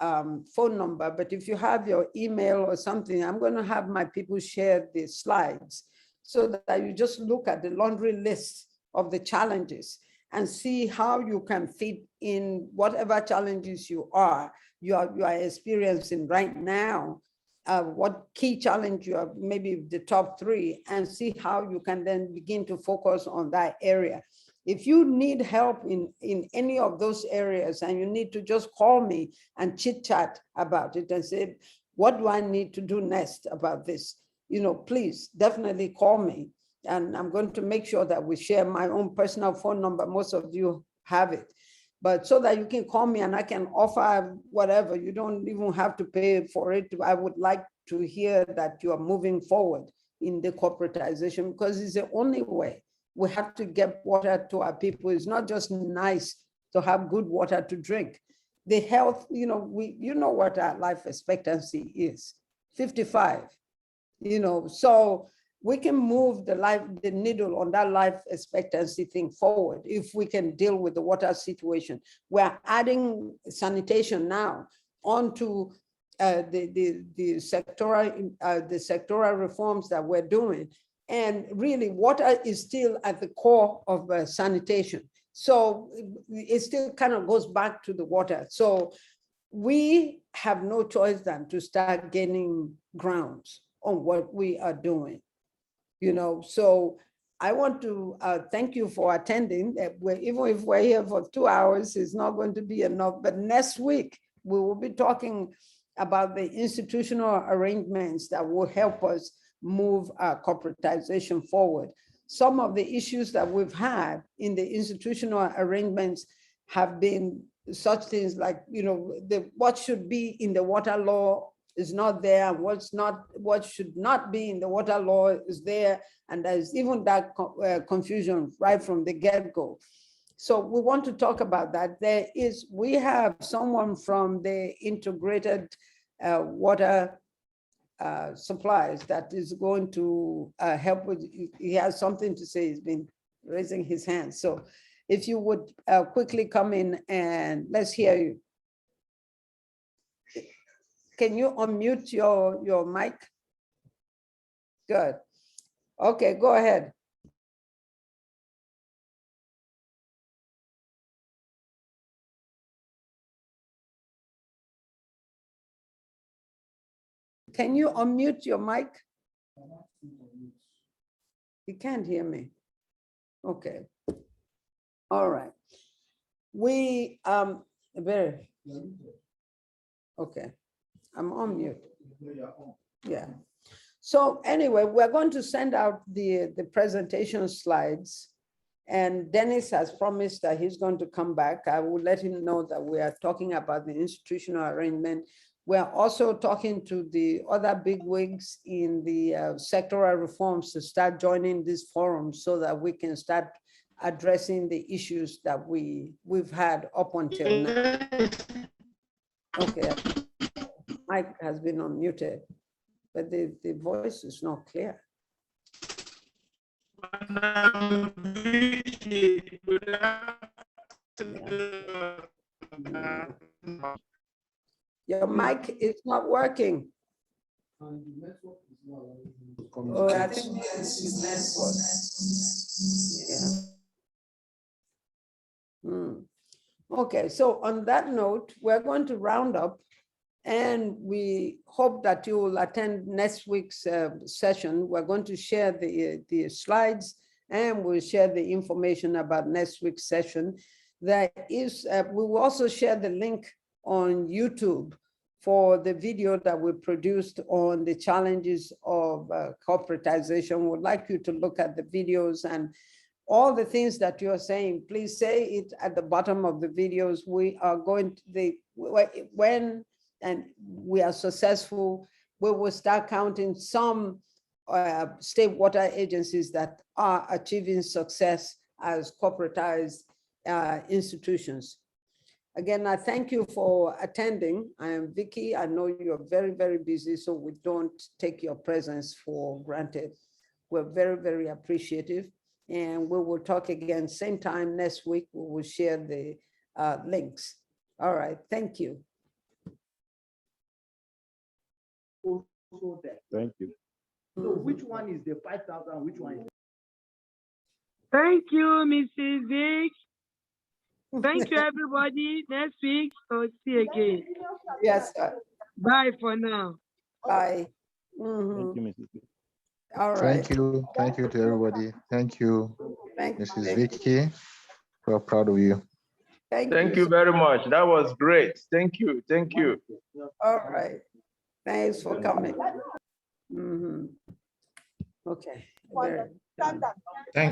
phone number. But if you have your email or something, I'm going to have my people share the slides so that you just look at the laundry list of the challenges and see how you can fit in whatever challenges you are experiencing right now, what key challenge you have, maybe the top 3, and see how you can then begin to focus on that area. If you need help in any of those areas and you need to just call me and chit chat about it and say, what do I need to do next about this? You know, please definitely call me. And I'm going to make sure that we share my own personal phone number. Most of you have it, but so that you can call me and I can offer whatever. You don't even have to pay for it. I would like to hear that you are moving forward in the corporatization, because it's the only way. We have to get water to our people. It's not just nice to have good water to drink. The health, you know what our life expectancy is, 55, so we can move the needle on that life expectancy thing forward if we can deal with the water situation. We're adding sanitation now onto the sectoral reforms that we're doing. And really, water is still at the core of sanitation. So it still kind of goes back to the water. So we have no choice than to start gaining grounds on what we are doing. So I want to thank you for attending. Even if we're here for 2 hours, it's not going to be enough. But next week, we will be talking about the institutional arrangements that will help us move our corporatization forward. Some of the issues that we've had in the institutional arrangements have been such things like, what should be in the water law is not there, and what should not be in the water law is there, and there's even that confusion right from the get-go. So we want to talk about that. We have someone from the integrated water supplies that is going to help with, he has something to say. He's been raising his hand. So if you would quickly come in and let's hear you. Can you unmute your mic? Good. Okay, go ahead. Can you unmute your mic? You can't hear me. Okay. All right. We okay. I'm on mute. Yeah. So anyway, we're going to send out the presentation slides, and Dennis has promised that he's going to come back. I will let him know that we are talking about the institutional arrangement. We're also talking to the other bigwigs in the sectoral reforms to start joining this forum so that we can start addressing the issues that we've had up until now. Okay. Mic has been unmuted, but the voice is not clear. Your mic is not working. Oh, I think it's network. Yeah. Okay, so on that note, we're going to round up. And we hope that you will attend next week's session. We're going to share the slides, and we'll share the information about next week's session. There is, we will also share the link on YouTube for the video that we produced on the challenges of corporatization. We'd like you to look at the videos, and all the things that you're saying, please say it at the bottom of the videos. We are going to when and we are successful, we will start counting some state water agencies that are achieving success as corporatized institutions. Again, I thank you for attending. I am Vicky. I know you're very, very busy, so we don't take your presence for granted. We're very, very appreciative. And we will talk again same time next week. We will share the links. All right, thank you. Thank you. So which one is the 5,000? Which one is Thank you, Mrs. Vick. Thank you, everybody. Next week, we'll see you again. Yes, sir. Bye for now. Bye. Thank you, Mrs. B. All right. Thank you. Thank you to everybody. Thank you, Thank Mrs. you. Vicky. We're proud of you. Thank you very much. That was great. Thank you. Thank you. All right. Thanks for coming. Okay. Very-